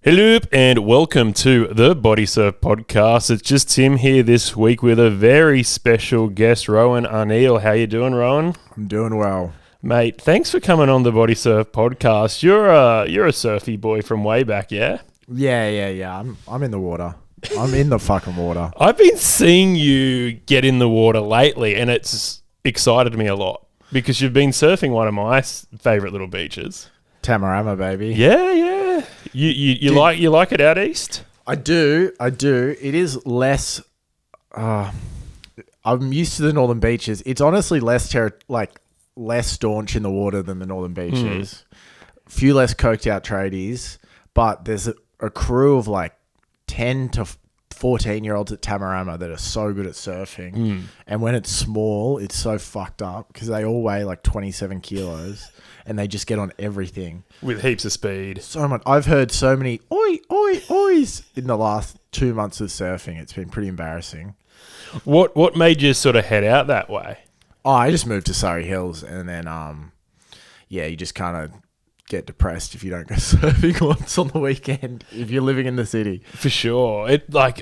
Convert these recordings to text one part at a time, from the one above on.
Hello and welcome to the Bodysurf podcast. It's just Tim here this week with a very special guest, Rohan Arneil. How you doing, Rohan? I'm doing well. Mate, thanks for coming on the Bodysurf podcast. You're a surfy boy from way back, yeah? Yeah. I'm in the water. I'm in the fucking water. I've been seeing you get in the water lately and it's excited me a lot because you've been surfing one of my favourite little beaches. Tamarama, baby. Yeah. You like it out east? I do. It is less. I'm used to the northern beaches. It's honestly less less staunch in the water than the northern beaches. Few less coked out tradies, but there's a crew of like 10 to 14-year-olds at Tamarama that are so good at surfing. And when it's small, it's so fucked up because they all weigh like 27 kilos. And they just get on everything. With heaps of speed. So much. I've heard so many oys in the last 2 months of surfing. It's been pretty embarrassing. What made you sort of head out that way? Oh, I just moved to Surrey Hills and then, you just kind of get depressed if you don't go surfing once on the weekend if you're living in the city. For sure.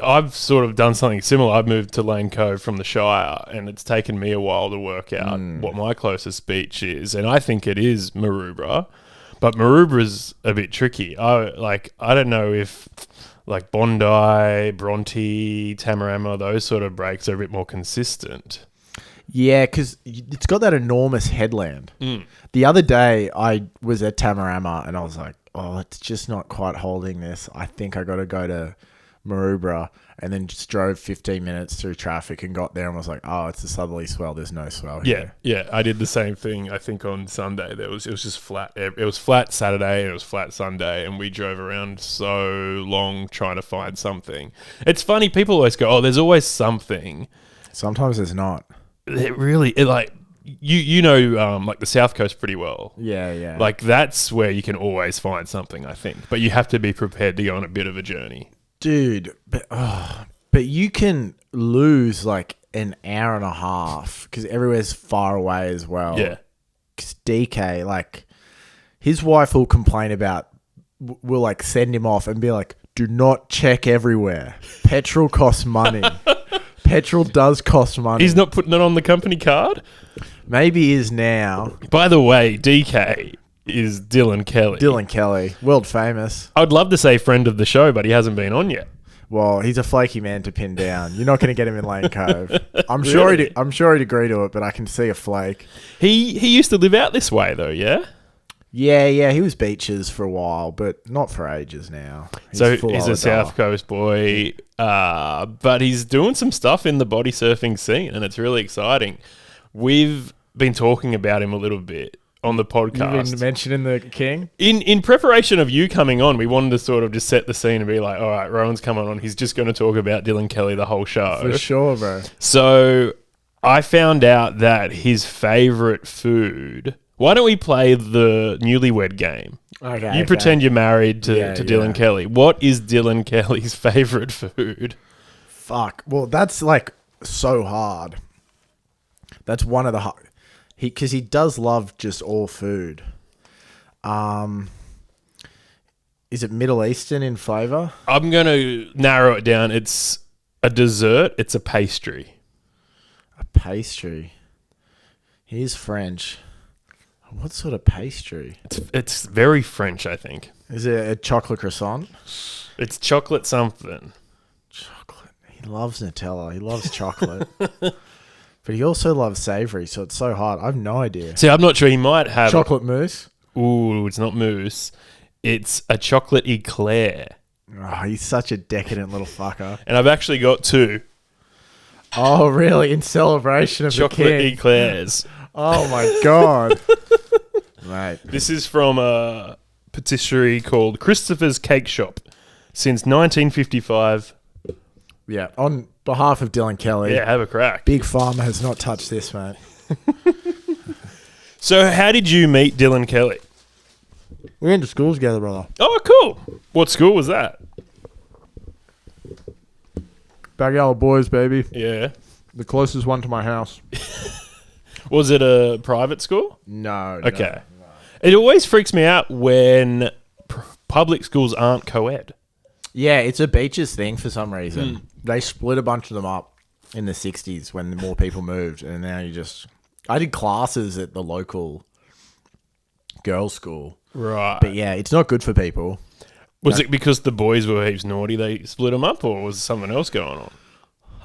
I've sort of done something similar. I've moved to Lane Cove from the Shire and it's taken me a while to work out what my closest beach is. And I think it is Maroubra. But Maroubra's a bit tricky. I don't know if like Bondi, Bronte, Tamarama, those sort of breaks are a bit more consistent. Yeah, because it's got that enormous headland. The other day, I was at Tamarama and I was like, oh, it's just not quite holding this. I think I got to go to Maroubra, and then just drove 15 minutes through traffic and got there and was like, oh, it's a southerly swell. There's no swell here. Yeah. I did the same thing. I think on Sunday, it was just flat. It was flat Saturday and it was flat Sunday, and we drove around so long trying to find something. It's funny. People always go, oh, there's always something. Sometimes there's not. It really, like the South Coast pretty well. Yeah. Like that's where you can always find something, I think. But you have to be prepared to go on a bit of a journey. Dude, but you can lose like an hour and a half because everywhere's far away as well. Yeah. Because DK, like, his wife will complain about, will like send him off and be like, do not check everywhere. Petrol costs money. Petrol does cost money. He's not putting it on the company card? Maybe he is now. By the way, DK is Dylan Kelly. Dylan Kelly, world famous. I'd love to say friend of the show, but he hasn't been on yet. Well, he's a flaky man to pin down. You're not going to get him in Lane Cove. I'm sure he'd agree to it, but I can see a flake. He used to live out this way though, yeah? Yeah, he was beaches for a while, but not for ages now. He's a South Coast boy, but he's doing some stuff in the body surfing scene, and it's really exciting. We've been talking about him a little bit on the podcast. You've been mentioning the king? In preparation of you coming on, we wanted to sort of just set the scene and be like, all right, Rohan's coming on. He's just going to talk about Dylan Kelly the whole show. For sure, bro. So I found out that his favourite food... Why don't we play the newlywed game? Okay. You pretend you're married to Dylan Kelly. What is Dylan Kelly's favourite food? Fuck. Well, that's like so hard. That's one of the hard... Because he does love just all food. Is it Middle Eastern in flavour? I'm going to narrow it down. It's a dessert. It's a pastry. A pastry. He's French. What sort of pastry? It's very French, I think. Is it a chocolate croissant? It's chocolate something. Chocolate. He loves Nutella. He loves chocolate. But he also loves savoury, so it's so hard. I have no idea. See, I'm not sure. He might have... Chocolate mousse? Ooh, it's not mousse. It's a chocolate eclair. Oh, he's such a decadent little fucker. And I've actually got two. Oh, really? In celebration of chocolate the king? Eclairs. Oh, my God. Mate. This is from a patisserie called Christopher's Cake Shop since 1955. Yeah, on behalf of Dylan Kelly. Yeah, have a crack. Big Pharma has not touched this, mate. So how did you meet Dylan Kelly? We went to school together, brother. Oh, cool. What school was that? Backyard Boys, baby. Yeah. The closest one to my house. Was it a private school? No. Okay. No. It always freaks me out when public schools aren't co-ed. Yeah, it's a beaches thing for some reason. They split a bunch of them up in the 60s when more people moved, and now you just... I did classes at the local girls' school. Right. But yeah, it's not good for people. Was it because the boys were heaps naughty they split them up, or was something else going on?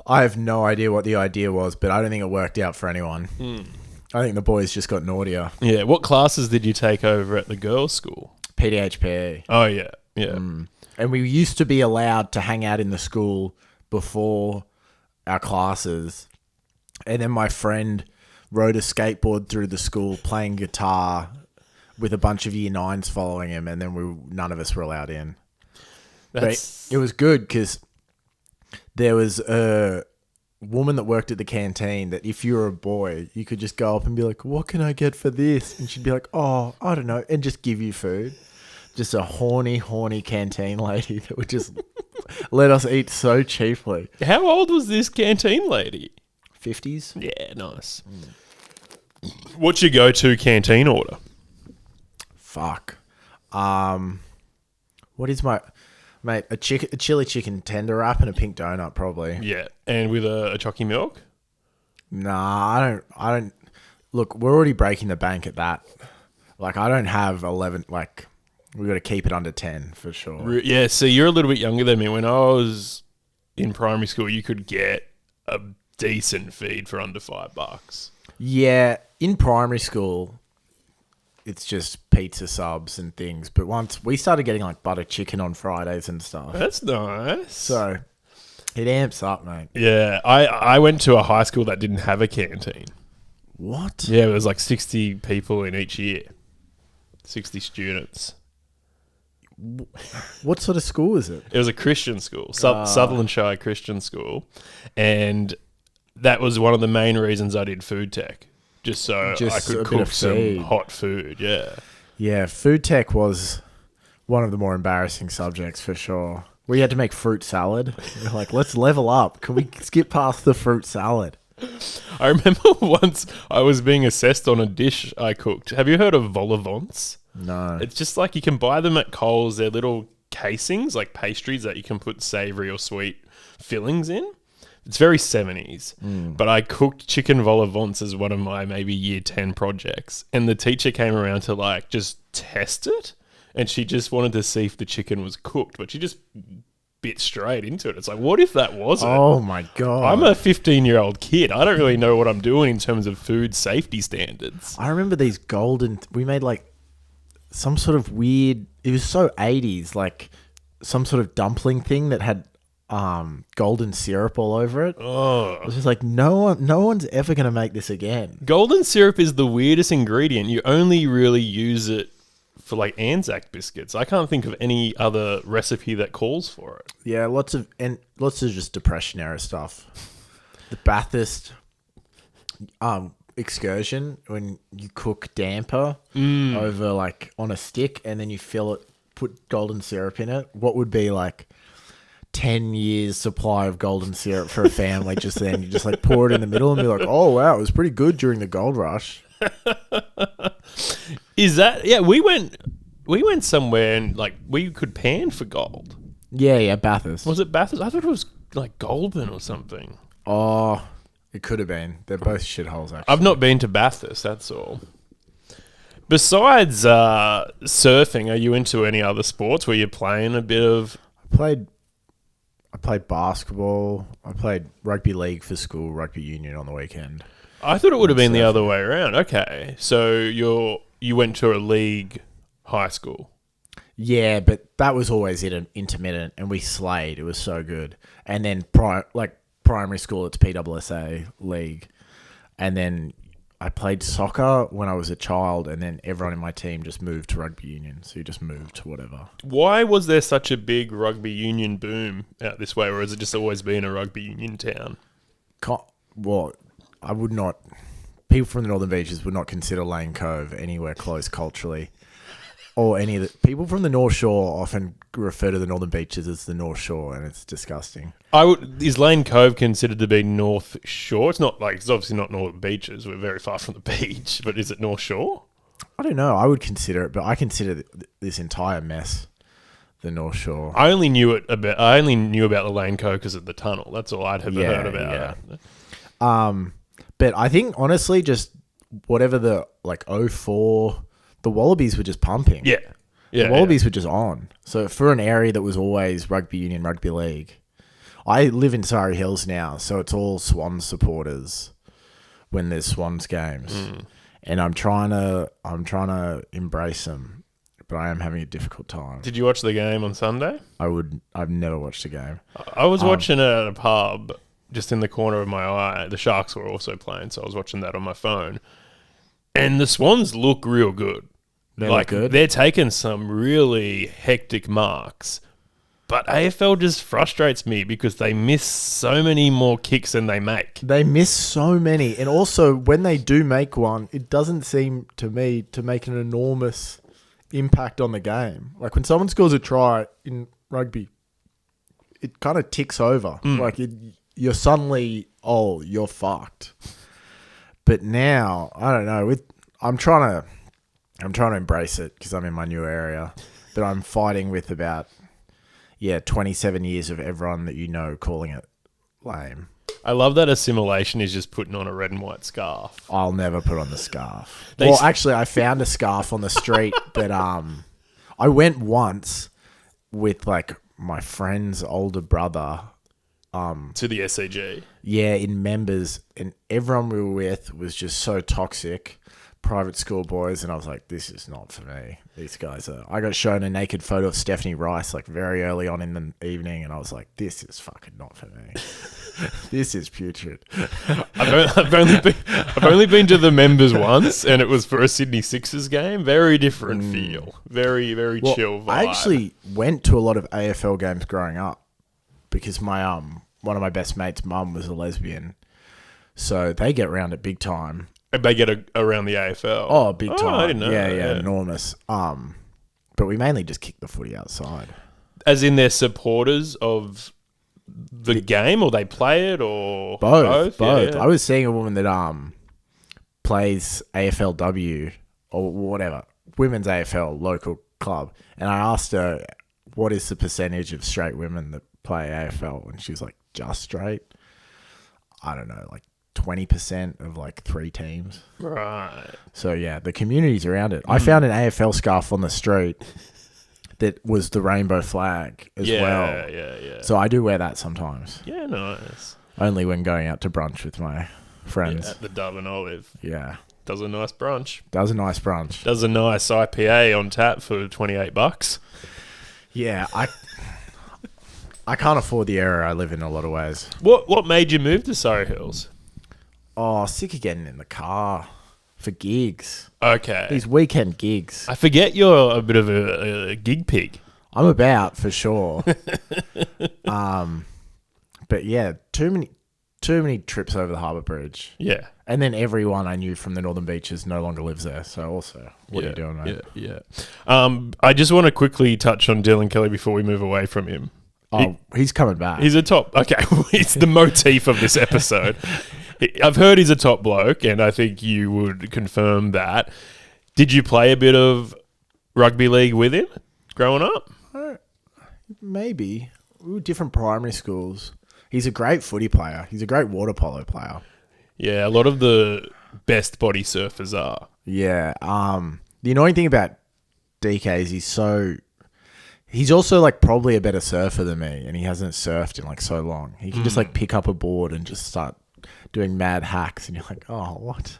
I have no idea what the idea was, but I don't think it worked out for anyone. I think the boys just got naughtier. Yeah. What classes did you take over at the girls' school? PDHPE. Oh, yeah. Yeah. And we used to be allowed to hang out in the school before our classes. And then my friend rode a skateboard through the school playing guitar with a bunch of year 9s following him. And then none of us were allowed in. But it was good because there was a woman that worked at the canteen that if you were a boy, you could just go up and be like, what can I get for this? And she'd be like, oh, I don't know. And just give you food. Just a horny canteen lady that would just let us eat so cheaply. How old was this canteen lady? 50s? Yeah, nice. What's your go-to canteen order? Fuck. What is my... Mate, a chili chicken tender wrap and a pink donut, probably. Yeah, and with a chocky milk? Nah, I don't... Look, we're already breaking the bank at that. Like, I don't have 11... Like... We got to keep it under 10 for sure. Yeah, so you're a little bit younger than me. When I was in primary school, you could get a decent feed for under $5. Yeah, in primary school, it's just pizza subs and things. But once we started getting like butter chicken on Fridays and stuff. That's nice. So it amps up, mate. Yeah, I went to a high school that didn't have a canteen. What? Yeah, it was like 60 people in each year. 60 students. What sort of school is it? It was a Christian school, Sutherland Shire Christian school, and that was one of the main reasons I did food tech, just so I could cook some hot food. Yeah, food tech was one of the more embarrassing subjects for sure. We had to make fruit salad. We're like, let's level up. Can we skip past the fruit salad? I remember once I was being assessed on a dish I cooked. Have you heard of vol au vents? No. It's just like you can buy them at Coles. They're little casings, like pastries that you can put savoury or sweet fillings in. It's very 70s. But I cooked chicken vol au vents as one of my maybe year 10 projects. And the teacher came around to like just test it. And she just wanted to see if the chicken was cooked. But she just bit straight into it. It's like, what if that wasn't? Oh my God. I'm a 15-year-old kid. I don't really know what I'm doing in terms of food safety standards. I remember these we made like some sort of weird, it was so 80s, like some sort of dumpling thing that had golden syrup all over it. Oh. It was just like, no one's ever going to make this again. Golden syrup is the weirdest ingredient. You only really use it for like Anzac biscuits. I can't think of any other recipe that calls for it. Yeah, lots of just Depression era stuff. The Bathurst excursion, when you cook damper over like on a stick and then you fill it, put golden syrup in it. What would be like 10 years supply of golden syrup for a family just then? You just like pour it in the middle and be like, oh wow, it was pretty good during the gold rush. Is that... Yeah, we went somewhere and like we could pan for gold. Yeah, Bathurst. Was it Bathurst? I thought it was like Goulburn or something. Oh, it could have been. They're both shitholes, actually. I've not been to Bathurst, that's all. Besides surfing, are you into any other sports where you're playing a bit of... I played basketball. I played rugby league for school, rugby union on the weekend. I thought it would have been the other way around. Okay, so you went to a league high school. Yeah, but that was always intermittent, and we slayed. It was so good. And then primary school, it's PWSA league. And then I played soccer when I was a child, and then everyone in my team just moved to rugby union. So you just moved to whatever. Why was there such a big rugby union boom out this way, or has it just always been a rugby union town? Well, I would not... People from the Northern Beaches would not consider Lane Cove anywhere close culturally. Or any of the... People from the North Shore often refer to the Northern Beaches as the North Shore, and it's disgusting. Is Lane Cove considered to be North Shore? It's not like... It's obviously not Northern Beaches. We're very far from the beach. But is it North Shore? I don't know. I would consider it, but I consider this entire mess the North Shore. I only knew about the Lane Cove because of the tunnel. That's all I'd ever heard about it. But I think honestly, just whatever the like 04, the Wallabies were just pumping. Yeah. The Wallabies were just on. So for an area that was always rugby union, rugby league, I live in Surrey Hills now, so it's all Swans supporters when there's Swans games, and I'm trying to embrace them, but I am having a difficult time. Did you watch the game on Sunday? I've never watched a game. I was watching it at a pub just in the corner of my eye. The Sharks were also playing, so I was watching that on my phone, and the Swans look real good. They're taking some really hectic marks. But AFL just frustrates me because they miss so many more kicks than they make. They miss so many. And also, when they do make one, it doesn't seem to me to make an enormous impact on the game. Like when someone scores a try in rugby, it kind of ticks over. Like you're suddenly, you're fucked. But now, I don't know. I'm trying to embrace it because I'm in my new area. But I'm fighting with about 27 years of everyone that you know calling it lame. I love that assimilation is just putting on a red and white scarf. I'll never put on the scarf. Actually, I found a scarf on the street, but I went once with like my friend's older brother. To the SCG. Yeah, in members, and everyone we were with was just so toxic. Private school boys, and I was like, this is not for me. These guys are... I got shown a naked photo of Stephanie Rice like very early on in the evening, and I was like, this is fucking not for me. This is putrid. I've only been to the members once, and it was for a Sydney Sixers game. Very different feel. Very, very chill vibe. I actually went to a lot of AFL games growing up because my one of my best mates' mum was a lesbian, so they get around it big time. They get around the AFL. Oh, big time. I didn't know. Yeah, enormous. But we mainly just kick the footy outside. As in they're supporters of the game, or they play it, or both. Yeah. I was seeing a woman that plays AFLW or whatever, women's AFL local club, and I asked her what is the percentage of straight women that play AFL, and she was like, just straight. I don't know, like 20% of like 3 teams. Right. So yeah, the community's around it. I found an AFL scarf on the street that was the rainbow flag as well. Yeah. So I do wear that sometimes. Yeah, nice. Only when going out to brunch with my friends. Yeah, at the Dove and Olive. Yeah. Does a nice brunch. Does a nice brunch. Does a nice IPA on tap for $28. Yeah, I can't afford the area I live in a lot of ways. What made you move to Surrey Hills? Oh, sick of getting in the car for gigs. Okay. These weekend gigs. I forget you're a bit of a gig pig. I'm about, for sure. But yeah, too many trips over the Harbour Bridge. Yeah. And then everyone I knew from the Northern Beaches no longer lives there. So also, what are you doing, mate? Yeah. I just want to quickly touch on Dylan Kelly before we move away from him. Oh, he's coming back. He's a top... Okay, it's the motif of this episode. I've heard he's a top bloke, and I think you would confirm that. Did you play a bit of rugby league with him growing up? Maybe. We were different primary schools. He's a great footy player. He's a great water polo player. Yeah, a lot of the best body surfers are. Yeah. The annoying thing about DK is he's also like probably a better surfer than me, and he hasn't surfed in like so long. He can just like pick up a board and just start doing mad hacks, and you're like, oh, what?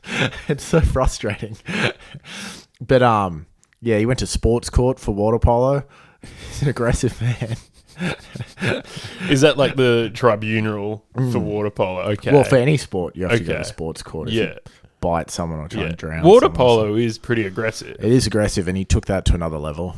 It's so frustrating. But yeah, he went to sports court for water polo. He's an aggressive man. Is that like the tribunal for water polo? Okay. Well, for any sport, you have to go to sports court. If Yeah. you bite someone or try and drown Water someone. polo is pretty aggressive. It is aggressive, and he took that to another level.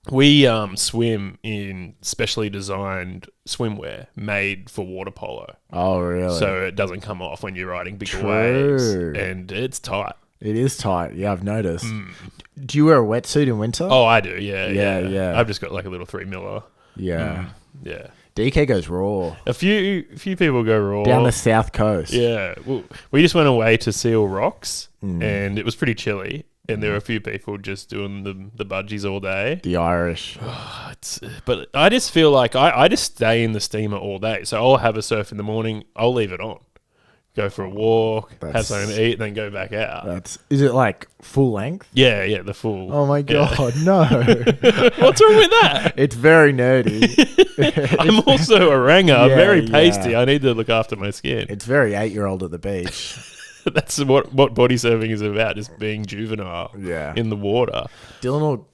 We swim in specially designed swimwear made for water polo. Oh, really? So it doesn't come off when you're riding bigger True. waves. And it's tight. It is tight. Yeah, I've noticed. Do you wear a wetsuit in winter? Oh, I do. Yeah. Yeah. I've just got like a little 3 miller. Yeah. Yeah. DK goes raw. A few people go raw. Down the south coast. Yeah. Well, we just went away to Seal Rocks and it was pretty chilly. and there are a few people just doing the budgies all day. The Irish. But I just feel like I just stay in the steamer all day. So I'll have a surf in the morning. I'll leave it on. Go for a walk, have something to eat, then go back out. Is it like full length? Yeah, the full. Oh my God, no. What's wrong with that? It's very nerdy. I'm also a ranger. I'm very pasty. Yeah. I need to look after my skin. It's very 8-year-old at the beach. That's what body surfing is about, just being juvenile in the water. Dylan will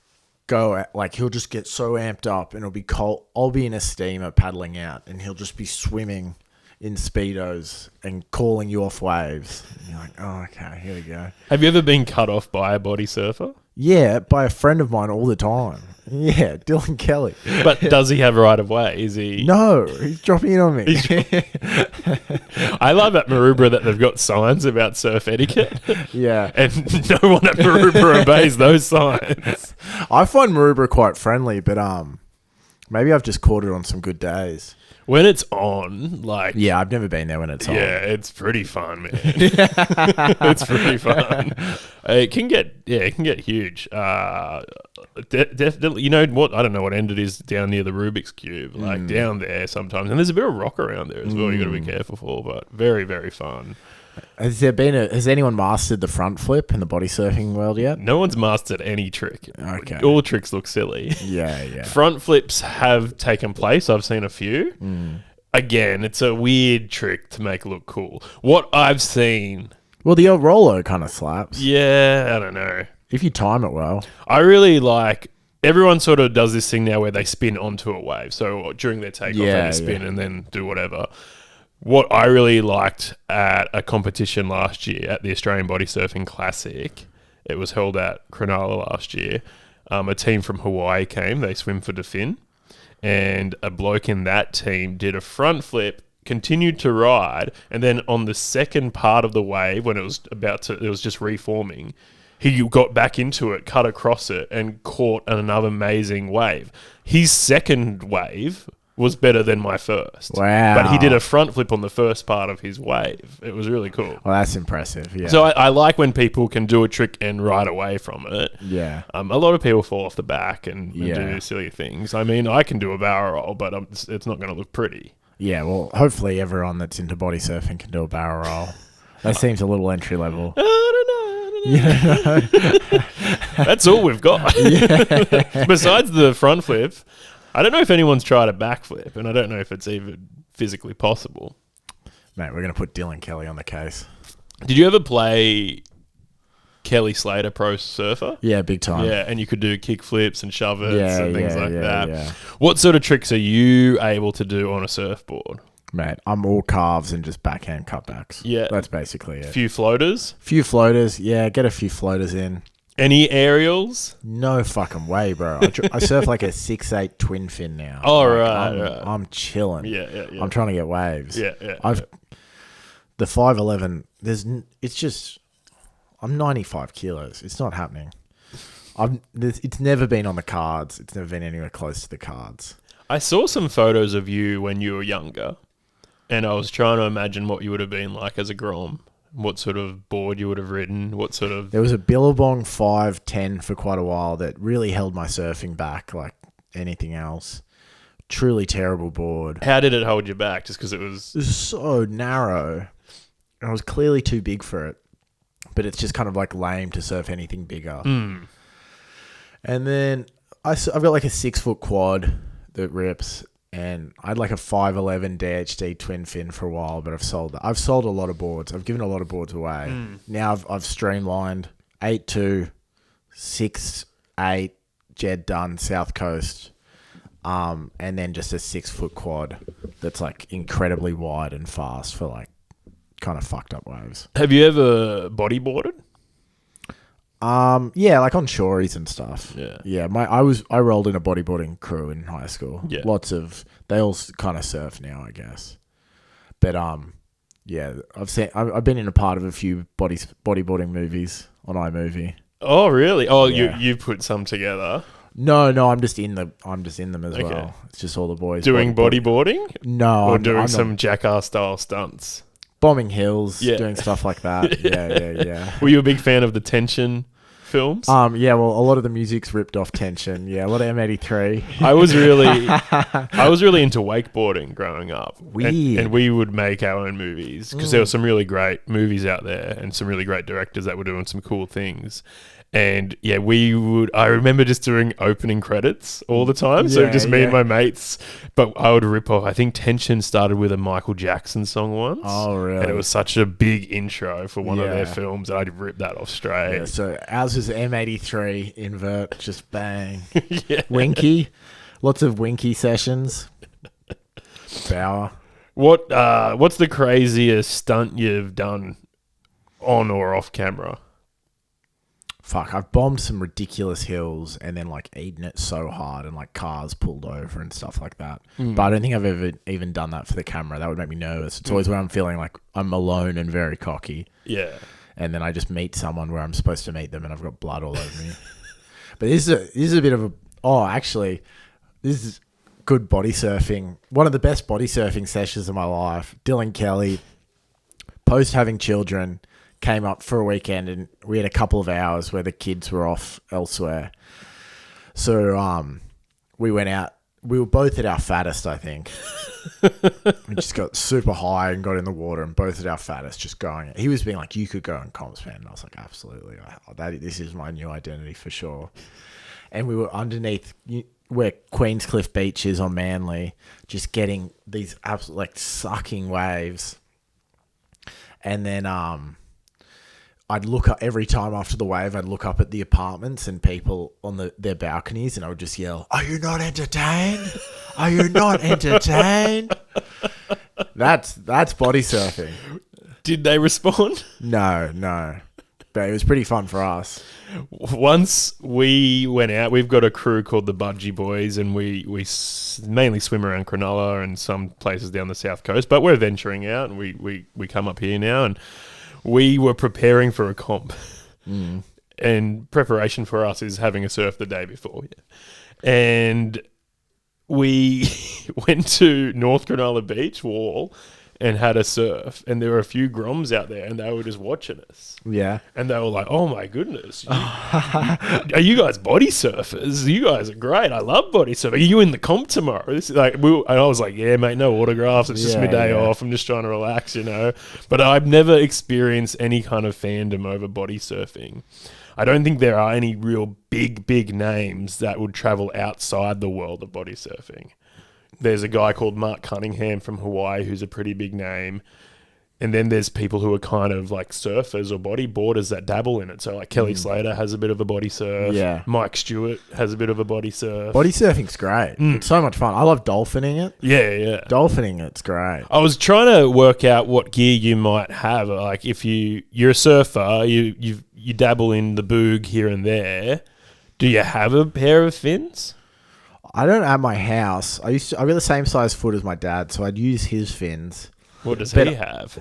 go, like, he'll just get so amped up and it'll be cold. I'll be in a steamer paddling out and he'll just be swimming in Speedos and calling you off waves. And you're like, oh, okay, here we go. Have you ever been cut off by a body surfer? Yeah, by a friend of mine all the time. Yeah, Dylan Kelly. But does he have right of way? Is he? No, he's dropping in on me. I love at Maroubra that they've got signs about surf etiquette. Yeah. And no one at Maroubra obeys those signs. I find Maroubra quite friendly, but maybe I've just caught it on some good days. When it's on, like... Yeah, I've never been there when it's on. Yeah, it's pretty fun, man. It's pretty fun. It can get huge. Definitely, you know what? I don't know what end it is down near the Rubik's Cube. Like down there sometimes. And there's a bit of rock around there as well you got to be careful for, but very, very fun. Has anyone mastered the front flip in the body surfing world yet? No one's mastered any trick. Okay. All tricks look silly. Yeah. Front flips have taken place. I've seen a few. Again, it's a weird trick to make it look cool. What I've seen... Well, the old Rolo kind of slaps. Yeah, I don't know. If you time it well. I really like... Everyone sort of does this thing now where they spin onto a wave. So during their takeoff, they spin and then do whatever. What I really liked at a competition last year at the Australian Body Surfing Classic, it was held at Cronulla last year. A team from Hawaii came. They swim for Defin. And a bloke in that team did a front flip, continued to ride, and then on the second part of the wave, when it was just reforming, he got back into it, cut across it, and caught another amazing wave. His second wave was better than my first. Wow. But he did a front flip on the first part of his wave. It was really cool. Well, that's impressive, yeah. So I like when people can do a trick and ride away from it. Yeah. A lot of people fall off the back and do silly things. I mean, I can do a barrel roll, but it's not going to look pretty. Yeah, well, hopefully everyone that's into body surfing can do a barrel roll. That seems a little entry level. I don't know. That's all we've got. Besides the front flip, I don't know if anyone's tried a backflip, and I don't know if it's even physically possible. Mate, we're going to put Dylan Kelly on the case. Did you ever play Kelly Slater Pro Surfer? Yeah, big time. Yeah, and you could do kick flips and shove it and things like that. Yeah. What sort of tricks are you able to do on a surfboard? Mate, I'm all calves and just backhand cutbacks. Yeah. That's basically it. Few floaters? Few floaters. Yeah, get a few floaters in. Any aerials? No fucking way, bro. I surf like a 6'8" twin fin now. Oh, like, right. I'm chilling. Yeah. I'm trying to get waves. Yeah. The 5'11", it's just... I'm 95 kilos. It's not happening. It's never been on the cards. It's never been anywhere close to the cards. I saw some photos of you when you were younger, and I was trying to imagine what you would have been like as a grom. What sort of board you would have ridden? What sort of... There was a Billabong 510 for quite a while that really held my surfing back like anything else. Truly terrible board. How did it hold you back? Just because it was... It was so narrow. I was clearly too big for it. But it's just kind of like lame to surf anything bigger. And then I've got like a 6-foot quad that rips. And I had like a 5'11" DHD twin fin for a while, but I've sold that. I've sold a lot of boards. I've given a lot of boards away. Now I've streamlined 8'2", 6'8", Jed Dunn, South Coast, and then just a 6-foot quad that's like incredibly wide and fast for like kind of fucked up waves. Have you ever bodyboarded? Yeah, like on shories and stuff. Yeah. I rolled in a bodyboarding crew in high school. Yeah. They all kind of surf now, I guess. But yeah, I've been in a part of a few bodyboarding movies on iMovie. Oh, really? Oh, yeah. you put some together. No, I'm just in them as well. It's just all the boys doing bodyboarding. No, or doing some jackass style stunts. Bombing hills, doing stuff like that. Yeah. Were you a big fan of the tension films? Yeah, well, a lot of the music's ripped off Tension. Yeah, a lot of M83. I was really into wakeboarding growing up. Weird. And we would make our own movies because there were some really great movies out there and some really great directors that were doing some cool things. And yeah, I remember just doing opening credits all the time. So just me and my mates, but I would rip off. I think Tension started with a Michael Jackson song once. Oh, really? And it was such a big intro for one of their films. And I'd rip that off straight. Yeah, so ours was M83 invert, just bang. Winky. Lots of Winky sessions. Bauer. What's the craziest stunt you've done on or off camera? Fuck, I've bombed some ridiculous hills and then like eaten it so hard and like cars pulled over and stuff like that. But I don't think I've ever even done that for the camera. That would make me nervous. It's always when I'm feeling like I'm alone and very cocky. Yeah. And then I just meet someone where I'm supposed to meet them and I've got blood all over me. But this is a bit of a... Oh, actually, this is good body surfing. One of the best body surfing sessions of my life. Dylan Kelly, post having children, came up for a weekend and we had a couple of hours where the kids were off elsewhere. So we went out. We were both at our fattest, I think. We just got super high and got in the water and both at our fattest just going. He was being like, you could go on comps, man. And I was like, absolutely. This is my new identity for sure. And we were underneath where Queenscliff Beach is on Manly, just getting these absolute like sucking waves. And then I'd look up every time after the wave. I'd look up at the apartments and people on their balconies, and I would just yell, "Are you not entertained? Are you not entertained?" That's body surfing. Did they respond? No, but it was pretty fun for us. Once we went out, we've got a crew called the Budgie Boys, and we mainly swim around Cronulla and some places down the south coast. But we're venturing out, and we come up here now, and we were preparing for a comp. And preparation for us is having a surf the day before. And we went to North Cronulla Beach Wall and had a surf, and there were a few groms out there, and they were just watching us. Yeah. And they were like, "Oh my goodness, are you guys body surfers? You guys are great. I love body surfing. Are you in the comp tomorrow?" This is like, and I was like, "Yeah, mate, no autographs. It's just my day off. I'm just trying to relax, you know." But I've never experienced any kind of fandom over body surfing. I don't think there are any real big names that would travel outside the world of body surfing. There's a guy called Mark Cunningham from Hawaii who's a pretty big name. And then there's people who are kind of like surfers or bodyboarders that dabble in it. So like Kelly Slater has a bit of a body surf. Yeah. Mike Stewart has a bit of a body surf. Body surfing's great. It's so much fun. I love dolphining it. Yeah. Dolphining it's great. I was trying to work out what gear you might have. Like if you're a surfer, you dabble in the boog here and there. Do you have a pair of fins? I don't at my house. I got the same size foot as my dad, so I'd use his fins. What does he have?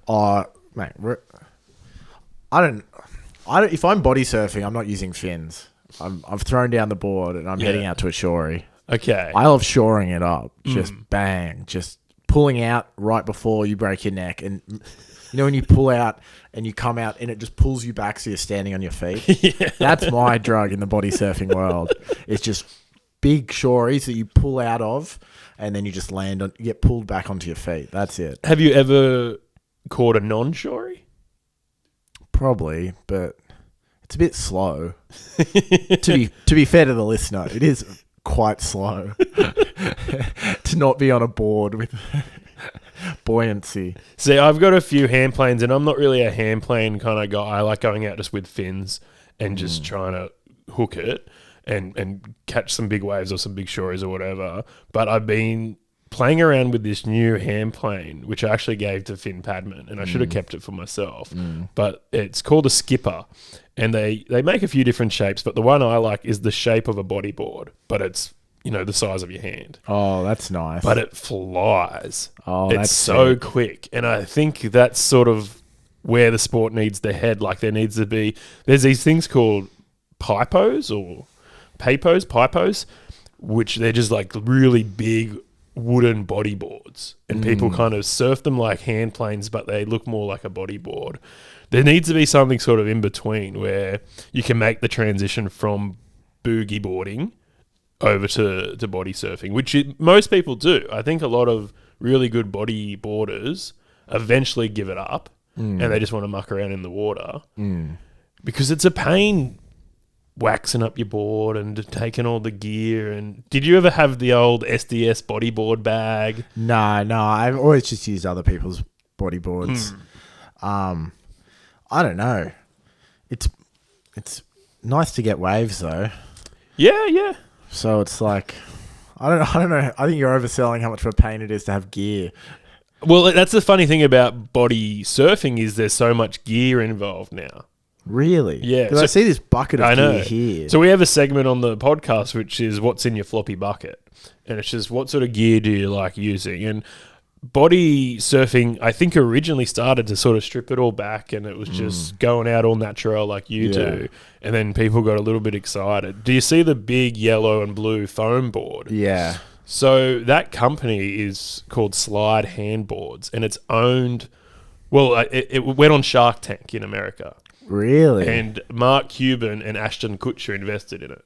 Mate, I don't. If I'm body surfing, I'm not using fins. I've thrown down the board and I'm heading out to a shory. Okay. I love shoring it up. Just bang, just pulling out right before you break your neck, and you know when you pull out and you come out and it just pulls you back so you're standing on your feet. That's my drug in the body surfing world. It's just big shories that you pull out of, and then you just land on, you get pulled back onto your feet. That's it. Have you ever caught a non-shory? Probably, but it's a bit slow. to be fair to the listener, it is quite slow to not be on a board with buoyancy. See, I've got a few hand planes, and I'm not really a hand plane kind of guy. I like going out just with fins and just trying to hook it and catch some big waves or some big shories or whatever. But I've been playing around with this new hand plane, which I actually gave to Finn Padman, and I should have kept it for myself. But it's called a skipper, and they make a few different shapes, but the one I like is the shape of a bodyboard, but it's, you know, the size of your hand. Oh, that's nice. But it flies. Oh, it's so quick. And I think that's sort of where the sport needs to head. Like there's these things called pipos, which they're just like really big wooden bodyboards, and people kind of surf them like hand planes, but they look more like a bodyboard. There needs to be something sort of in between where you can make the transition from boogie boarding over to body surfing, which most people do. I think a lot of really good bodyboarders eventually give it up and they just want to muck around in the water because it's a pain waxing up your board and taking all the gear. And did you ever have the old SDS bodyboard bag? No, I've always just used other people's bodyboards. I don't know. It's nice to get waves though. Yeah. So it's like, I don't know. I think you're overselling how much of a pain it is to have gear. Well, that's the funny thing about body surfing is there's so much gear involved now. Really? Yeah. Because I see this bucket of gear here. So we have a segment on the podcast which is what's in your floppy bucket. And it's just what sort of gear do you like using? And body surfing, I think, originally started to sort of strip it all back and it was just going out all natural like you do. And then people got a little bit excited. Do you see the big yellow and blue foam board? Yeah. So that company is called Slide Handboards and it's owned... Well, it went on Shark Tank in America. Really? And Mark Cuban and Ashton Kutcher invested in it.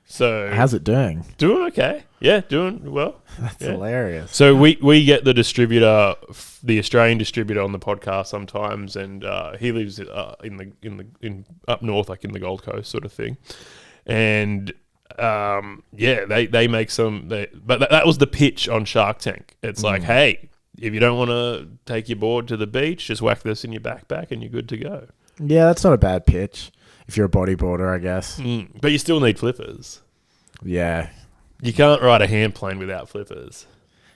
So how's it doing? Doing okay. Yeah, doing well. That's hilarious. So we get the distributor, the Australian distributor, on the podcast sometimes, and he lives in up north, like in the Gold Coast sort of thing. And they make some. But that was the pitch on Shark Tank. It's like, hey, if you don't want to take your board to the beach, just whack this in your backpack and you're good to go. Yeah, that's not a bad pitch. If you're a bodyboarder, I guess. But you still need flippers. Yeah. You can't ride a hand plane without flippers.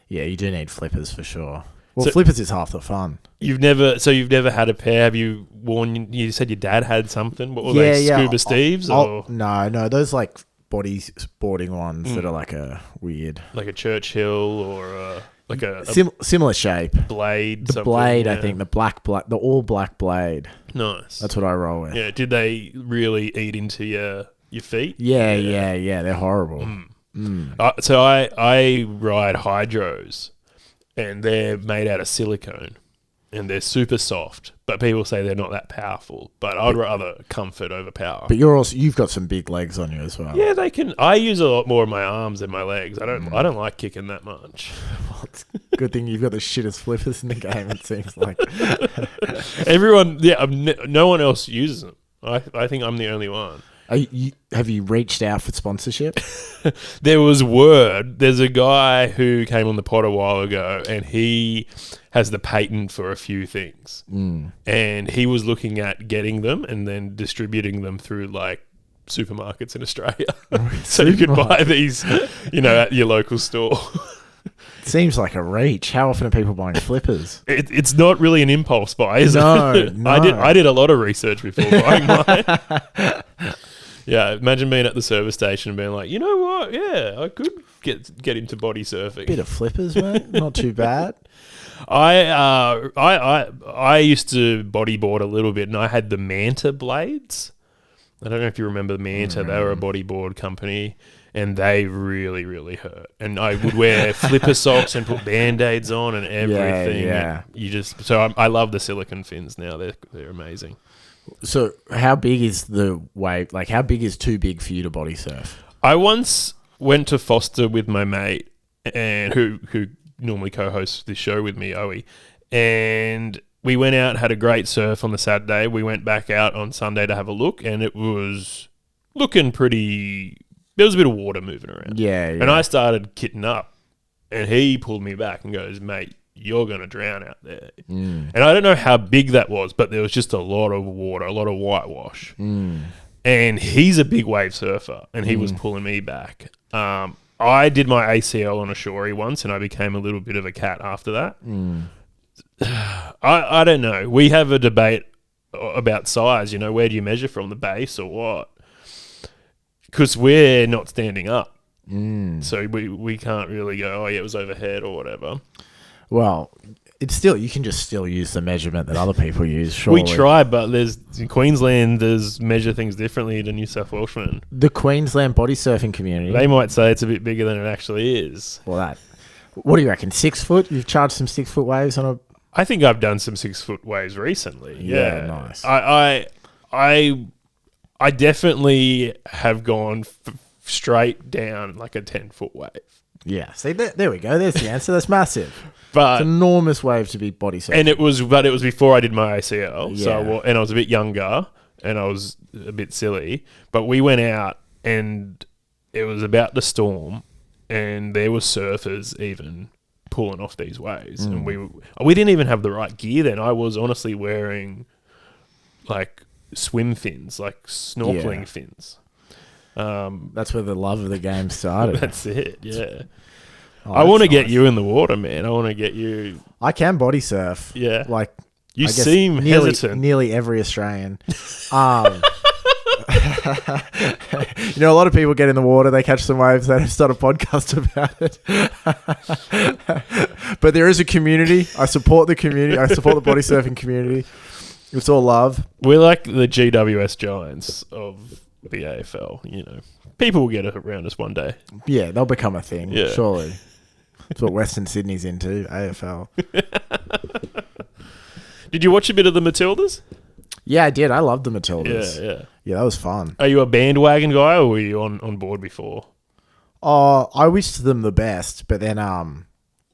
Yeah, you do need flippers for sure. Well, flippers is half the fun. You've never had a pair. Have you worn? You said your dad had something. What were they? Scuba Steves? No. Those like bodyboarding ones that are like a weird, like a Churchill or like a similar shape blade. The blade, I think the all black blade. Nice. That's what I roll with. Yeah. Did they really eat into your feet? Yeah. They're horrible. So I ride hydros, and they're made out of silicone, and they're super soft. But people say they're not that powerful. But I'd rather comfort over power. But you've got some big legs on you as well. Yeah, they can. I use a lot more of my arms than my legs. I don't like kicking that much. Well, it's a good thing you've got the shittest flippers in the game. It seems like everyone. Yeah, no one else uses them. I think I'm the only one. Have you reached out for sponsorship? There was word. There's a guy who came on the pod a while ago, and he has the patent for a few things. And he was looking at getting them and then distributing them through like supermarkets in Australia. So you could buy these, at your local store. Seems like a reach. How often are people buying flippers? It's not really an impulse buy, is it? No. I did a lot of research before buying mine. Yeah, imagine being at the service station and being like, you know what? Yeah, I could get into body surfing. Bit of flippers, mate. Not too bad. I used to bodyboard a little bit, and I had the Manta blades. I don't know if you remember the Manta. They were a bodyboard company, and they really, really hurt. And I would wear flipper socks and put Band-Aids on and everything. Yeah. And I love the silicone fins now. They're amazing. So how big is the wave? Like, how big is too big for you to body surf? I once went to Foster with my mate, and who normally co-hosts this show with me, Owie, and we went out, had a great surf on the Saturday. We went back out on Sunday to have a look, and it was looking pretty... There was a bit of water moving around. Yeah. And I started kitting up, and he pulled me back and goes, mate, you're going to drown out there. And I don't know how big that was, but there was just a lot of water, a lot of whitewash. And he's a big wave surfer, and he was pulling me back. I did my ACL on a shorey once, and I became a little bit of a cat after that. I don't know. We have a debate about size. Where do you measure from, the base or what? Because we're not standing up. So we can't really go, oh, yeah, it was overhead or whatever. Well, it's still, you can just still use the measurement that other people use, surely. We try, but in Queensland, measure things differently to New South Welshmen. The Queensland body surfing community. They might say it's a bit bigger than it actually is. Well, What do you reckon? 6 foot? You've charged some 6 foot waves on a... I think I've done some 6 foot waves recently. Yeah, nice. I definitely have gone straight down like a 10-foot wave. Yeah. See, there we go. There's the answer. That's massive. But it's an enormous wave to be body surfing. And it was before I did my ACL. Yeah. So, and I was a bit younger and I was a bit silly. But we went out and it was about to storm and there were surfers even pulling off these waves. And we didn't even have the right gear then. I was honestly wearing like swim fins, like snorkeling fins. That's where the love of the game started. That's it, yeah. Oh, I want to nice. get you in the water, man. I want to get you. I can body surf. Yeah. Like, you I guess seem hesitant. Nearly every Australian. You know, a lot of people get in the water, they catch some waves, they don't start a podcast about it. But there is a community. I support the community. I support the body surfing community. It's all love. We're like the GWS Giants of the AFL, you know. People will get around us one day. Yeah, they'll become a thing, Yeah. surely. That's what Western Sydney's into, AFL. Did you watch a bit of the Matildas? Yeah, I did. I loved the Matildas. Yeah. Yeah, that was fun. Are you a bandwagon guy or were you on board before? I wished them the best, but then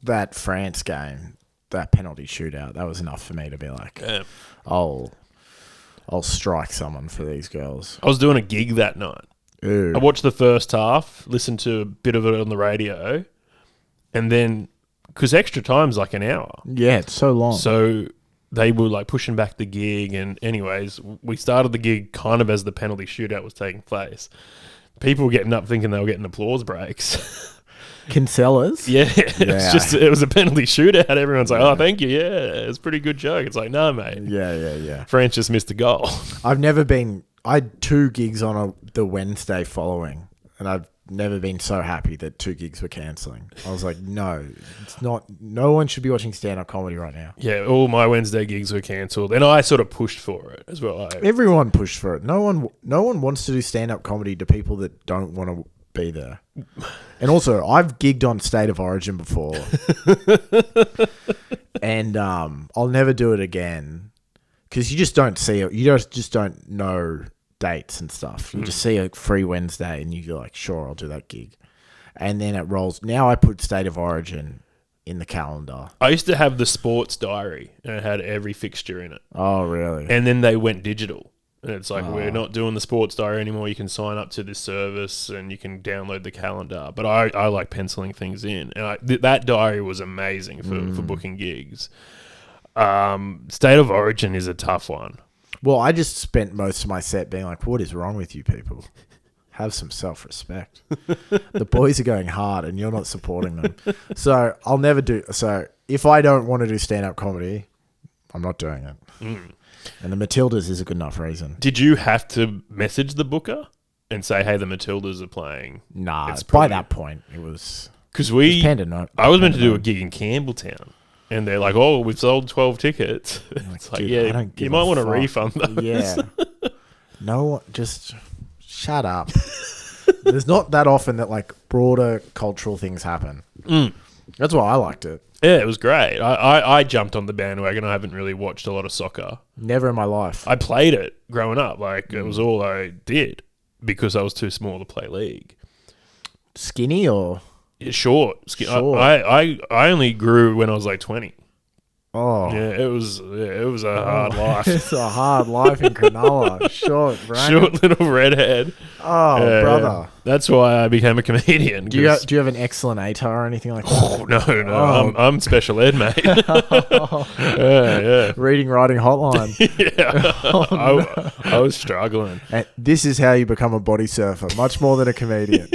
that France game, that penalty shootout, that was enough for me to be like, I'll strike someone for these girls. I was doing a gig that night. Ooh. I watched the first half, listened to a bit of it on the radio, and then, because extra time's like an hour. Yeah, it's so long. So they were like pushing back the gig, and anyways, we started the gig kind of as the penalty shootout was taking place. People were getting up thinking they were getting applause breaks. Kinsellas? Yeah. It was a penalty shootout. Everyone's like, oh, thank you. Yeah, it's a pretty good joke. It's like, no, mate. Yeah. France just missed a goal. I had 2 gigs on the Wednesday following, and I've never been so happy that 2 gigs were cancelling. I was like, no, it's not. No one should be watching stand-up comedy right now. Yeah, all my Wednesday gigs were cancelled, and I sort of pushed for it as well. Everyone pushed for it. No one wants to do stand-up comedy to people that don't want to be there. And also, I've gigged on State of Origin before, and I'll never do it again because you just don't see it. You just don't know dates and stuff. You just see a free Wednesday and you're like, sure, I'll do that gig. And then it rolls. Now I put State of Origin in the calendar. I used to have the sports diary and it had every fixture in it. Oh, really? And then they went digital. And it's like, we're not doing the sports diary anymore. You can sign up to this service and you can download the calendar. But I like penciling things in. And that diary was amazing for booking gigs. State of Origin is a tough one. Well, I just spent most of my set being like, what is wrong with you people? Have some self-respect. The boys are going hard and you're not supporting them. So I'll never do... So if I don't want to do stand-up comedy, I'm not doing it. And the Matildas is a good enough reason. Did you have to message the booker and say, hey, the Matildas are playing? Nah, by that point, it was... Because I was meant to do a gig in Campbelltown. And they're like, oh, we've sold 12 tickets. It's like, yeah, you might want to refund those. Yeah. No, just shut up. There's not that often that like broader cultural things happen. That's why I liked it. Yeah, it was great. I jumped on the bandwagon. I haven't really watched a lot of soccer. Never in my life. I played it growing up. Like, it was all I did because I was too small to play league. Skinny or... Yeah, short. I only grew when I was like 20. Oh. Yeah, it was a hard life. It's a hard life in Cronulla. Short little redhead. Oh, brother. That's why I became a comedian. Do you have an excellent ATAR or anything like that? Oh, no. Oh. I'm special ed, mate. Yeah. Reading, writing hotline. Yeah. Oh, no. I was struggling. And this is how you become a body surfer, much more than a comedian.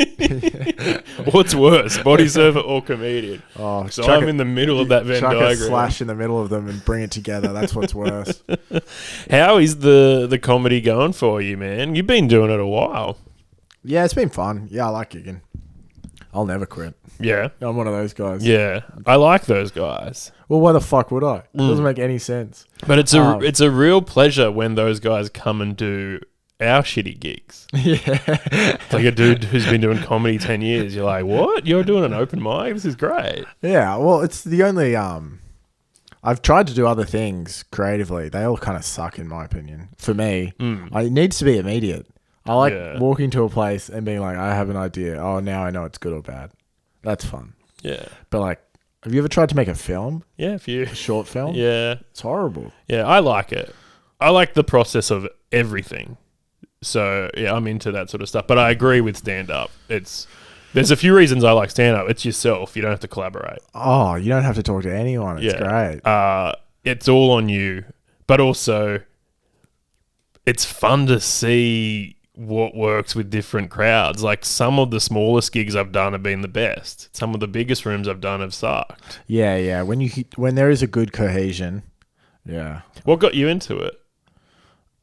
What's worse, body surfer or comedian? Oh, so I'm in the middle of that Venn diagram. A slash in the middle of them and bring it together. That's what's worse. How is the comedy going for you, man? You've been doing it a while. Yeah, it's been fun. Yeah, I like gigging. I'll never quit. Yeah. I'm one of those guys. Yeah. I like those guys. Well, why the fuck would I? It doesn't make any sense. But it's a real pleasure when those guys come and do our shitty gigs. Yeah. It's like a dude who's been doing comedy 10 years. You're like, what? You're doing an open mic? This is great. Yeah. Well, it's the only. I've tried to do other things creatively. They all kind of suck, in my opinion. For me, it needs to be immediate. I like walking to a place and being like, I have an idea. Oh, now I know it's good or bad. That's fun. Yeah. But like, have you ever tried to make a film? Yeah, A short film? Yeah. It's horrible. Yeah, I like it. I like the process of everything. So, yeah, I'm into that sort of stuff. But I agree with stand-up. There's a few reasons I like stand-up. It's yourself. You don't have to collaborate. Oh, you don't have to talk to anyone. It's great. It's all on you. But also, it's fun to see what works with different crowds. Like, some of the smallest gigs I've done have been the best. Some of the biggest rooms I've done have sucked. Yeah. When there is a good cohesion, yeah. What got you into it?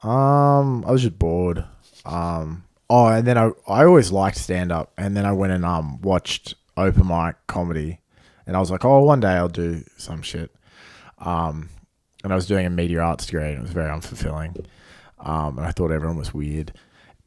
I was just bored. And then I always liked stand up, and then I went and watched open mic comedy, and I was like, oh, one day I'll do some shit. And I was doing a media arts degree, and it was very unfulfilling. And I thought everyone was weird.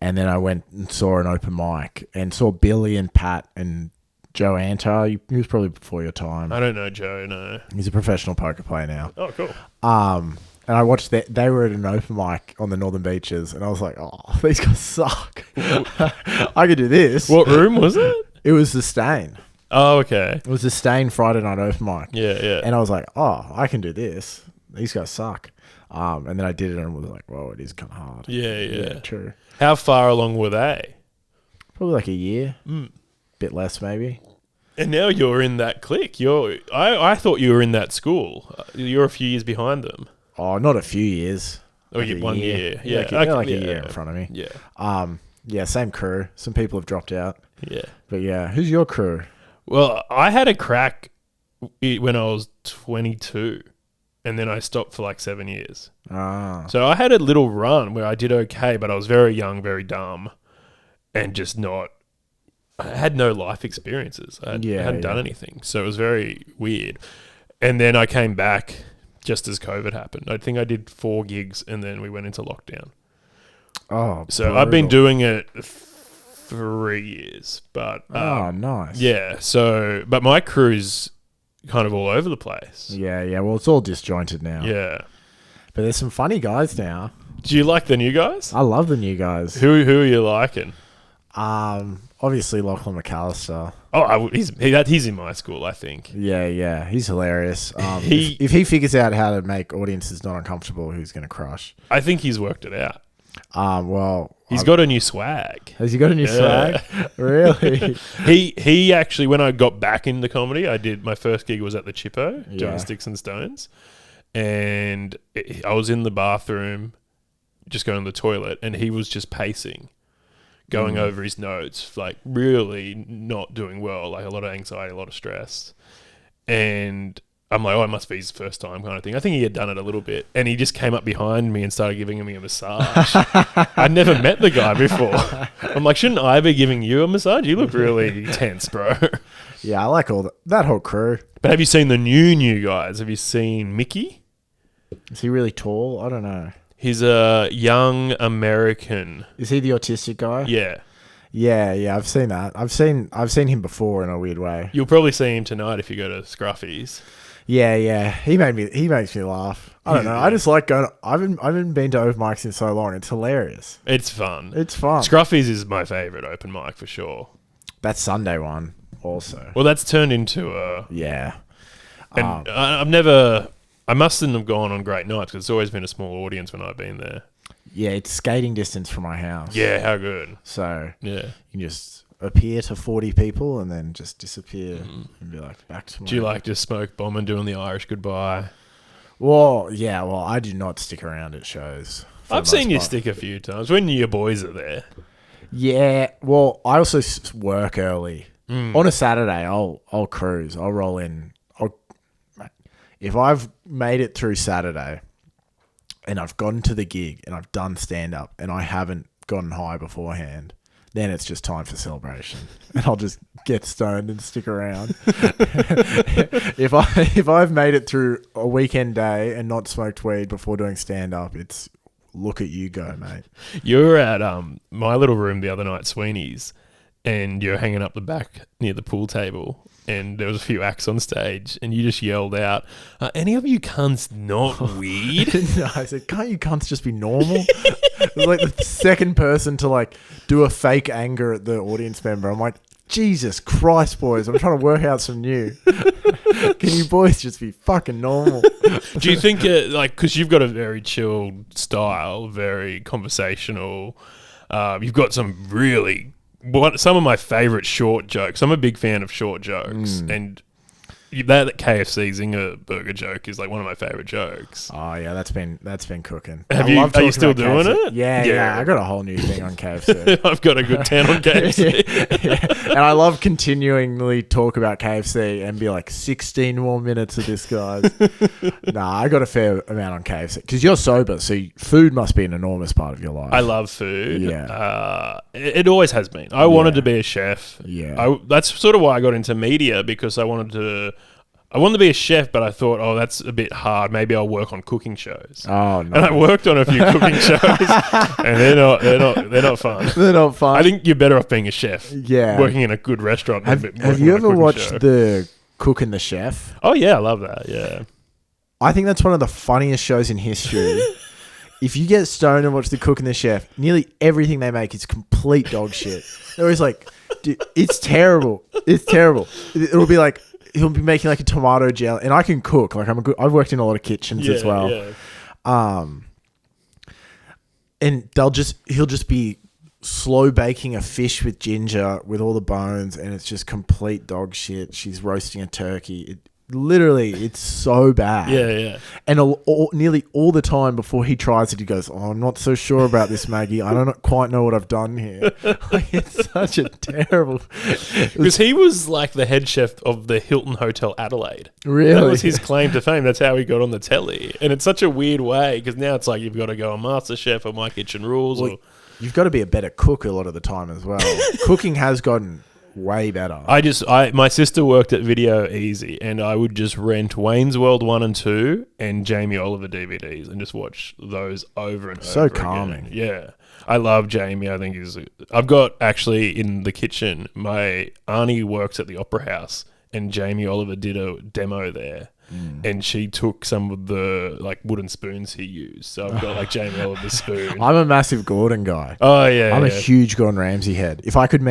And then I went and saw an open mic and saw Billy and Pat and Joe Antar. He was probably before your time. I don't know Joe, no. He's a professional poker player now. Oh, cool. And I watched that. They were at an open mic on the Northern Beaches, and I was like, oh, these guys suck. I could do this. What room was it? It was the Stain. Oh, okay. It was the Stain Friday night open mic. Yeah. And I was like, oh, I can do this. These guys suck. And then I did it and was like, whoa, it is kind of hard. Yeah. True. How far along were they? Probably like a year. Bit less, maybe. And now you're in that clique. I thought you were in that school. You're a few years behind them. Oh, not a few years. Oh, like 1 year. Yeah. Like a year in front of me. Yeah. Yeah, same crew. Some people have dropped out. Yeah. But yeah, who's your crew? Well, I had a crack when I was 22. And then I stopped for like 7 years. So I had a little run where I did okay, but I was very young, very dumb, and just I had no life experiences. I hadn't done anything. So it was very weird. And then I came back just as COVID happened. I think I did 4 gigs and then we went into lockdown. Oh, so brutal. I've been doing it 3 years, but nice. Yeah. So, but my crew's kind of all over the place. Yeah. Well, it's all disjointed now. Yeah. But there's some funny guys now. Do you like the new guys? I love the new guys. Who are you liking? Obviously Lachlan McAllister. Oh, he's in my school, I think. Yeah. He's hilarious. If he figures out how to make audiences not uncomfortable, he's going to crush. I think he's worked it out. Well, he's got a new swag. Has he got a new swag? Really? He actually, when I got back into comedy, my first gig was at the Chippo doing Sticks and Stones, and I was in the bathroom, just going to the toilet, and he was just pacing, going over his notes, like really not doing well, like a lot of anxiety, a lot of stress, and I'm like, oh, it must be his first time kind of thing. I think he had done it a little bit. And he just came up behind me and started giving me a massage. I'd never met the guy before. I'm like, shouldn't I be giving you a massage? You look really tense, bro. Yeah, I like that whole crew. But have you seen the new guys? Have you seen Mickey? Is he really tall? I don't know. He's a young American. Is he the autistic guy? Yeah. Yeah, I've seen that. I've seen him before in a weird way. You'll probably see him tonight if you go to Scruffy's. Yeah. He makes me laugh. I don't know. I just like going. I haven't been to open mics in so long. It's hilarious. It's fun. Scruffy's is my favorite open mic for sure. That Sunday one also. Well, that's turned into a And I mustn't have gone on great nights because it's always been a small audience when I've been there. Yeah, it's skating distance from my house. Yeah, how good. So yeah, you can just appear to 40 people and then just disappear and be like, back to my... Do you like just smoke bomb and doing the Irish goodbye? Well, I do not stick around at shows. I've seen you stick a few times when your boys are there. Yeah, well, I also work early. On a Saturday, I'll cruise. I'll roll in. If I've made it through Saturday and I've gotten to the gig and I've done stand-up and I haven't gotten high beforehand, then it's just time for celebration. And I'll just get stoned and stick around. If I've made it through a weekend day and not smoked weed before doing stand-up, look at you go, mate. You were at my little room the other night, Sweeney's, and you're hanging up the back near the pool table, and there was a few acts on stage, and you just yelled out, "Are any of you cunts not weed?" No, I said, can't you cunts just be normal? It was like the second person to like do a fake anger at the audience member. I'm like, Jesus Christ, boys, I'm trying to work out some new. Can you boys just be fucking normal? Do you think, because you've got a very chilled style, very conversational, you've got some some of my favourite short jokes. I'm a big fan of short jokes, and that KFC Zinger burger joke is like one of my favourite jokes. Oh yeah, that's been cooking. Are you still doing it? Yeah. I got a whole new thing on KFC. I've got a good 10 on KFC. Yeah. And I love continually talk about KFC and be like 16 more minutes of this, guys. Nah, I got a fair amount on KFC because you're sober, so food must be an enormous part of your life. I love food. Yeah, it always has been. I wanted to be a chef. Yeah, that's sort of why I got into media, because I wanted to be a chef, but I thought, oh, that's a bit hard. Maybe I'll work on cooking shows. Oh no! And I worked on a few cooking shows, and they're not fun. They're not fun. I think you're better off being a chef. Yeah, working in a good restaurant. Have you ever watched the Cook and the Chef? Oh yeah, I love that. Yeah, I think that's one of the funniest shows in history. If you get stoned and watch the Cook and the Chef, nearly everything they make is complete dog shit. They're always like, dude, it's terrible. It's terrible. It'll be like, he'll be making like a tomato jelly, and I can cook. Like I've worked in a lot of kitchens as well. Yeah. And he'll just be slow baking a fish with ginger with all the bones, and it's just complete dog shit. She's roasting a turkey. It's so bad. Yeah. And nearly all the time before he tries it, he goes, "Oh, I'm not so sure about this, Maggie. I don't quite know what I've done here." Like, it's such a terrible. Because he was like the head chef of the Hilton Hotel Adelaide. Really, that was his claim to fame. That's how he got on the telly. And it's such a weird way, because now it's like you've got to go on MasterChef or My Kitchen Rules. Well, you've got to be a better cook a lot of the time as well. Cooking has gotten way better. My sister worked at Video Easy, and I would just rent Wayne's World 1 and 2 and Jamie Oliver DVDs and just watch those over and over. So calming. Again. Yeah. I love Jamie. I think I've got actually in the kitchen, my auntie works at the Opera House, and Jamie Oliver did a demo there. And she took some of the like wooden spoons he used. So I've got like Jamie Oliver's spoon. I'm a massive Gordon guy. Oh yeah, I'm a huge Gordon Ramsay head. If I could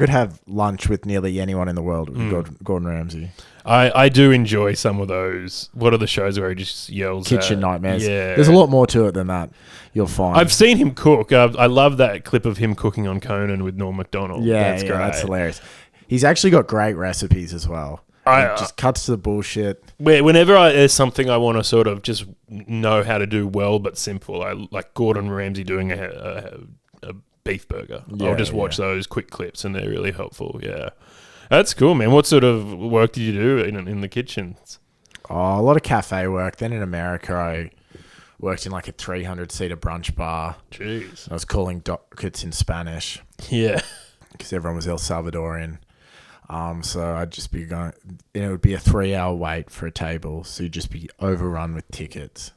have lunch with nearly anyone in the world, it would be Gordon Ramsay. I do enjoy some of those. What are the shows where he just yells? Kitchen Nightmares. Yeah, there's a lot more to it than that. You'll find. I've seen him cook. I love that clip of him cooking on Conan with Norm Macdonald. Yeah, that's great. That's hilarious. He's actually got great recipes as well. Just cuts to the bullshit. Whenever there's something I want to sort of just know how to do well but simple, I like Gordon Ramsay doing a beef burger. Yeah, I'll just watch those quick clips, and they're really helpful. Yeah, that's cool, man. What sort of work did you do in the kitchens? Oh, a lot of cafe work. Then in America, I worked in like a 300-seater brunch bar. Jeez. I was calling dockets in Spanish. Yeah. Because everyone was El Salvadorian. So I'd just be going, it would be a 3-hour wait for a table. So you'd just be overrun with tickets,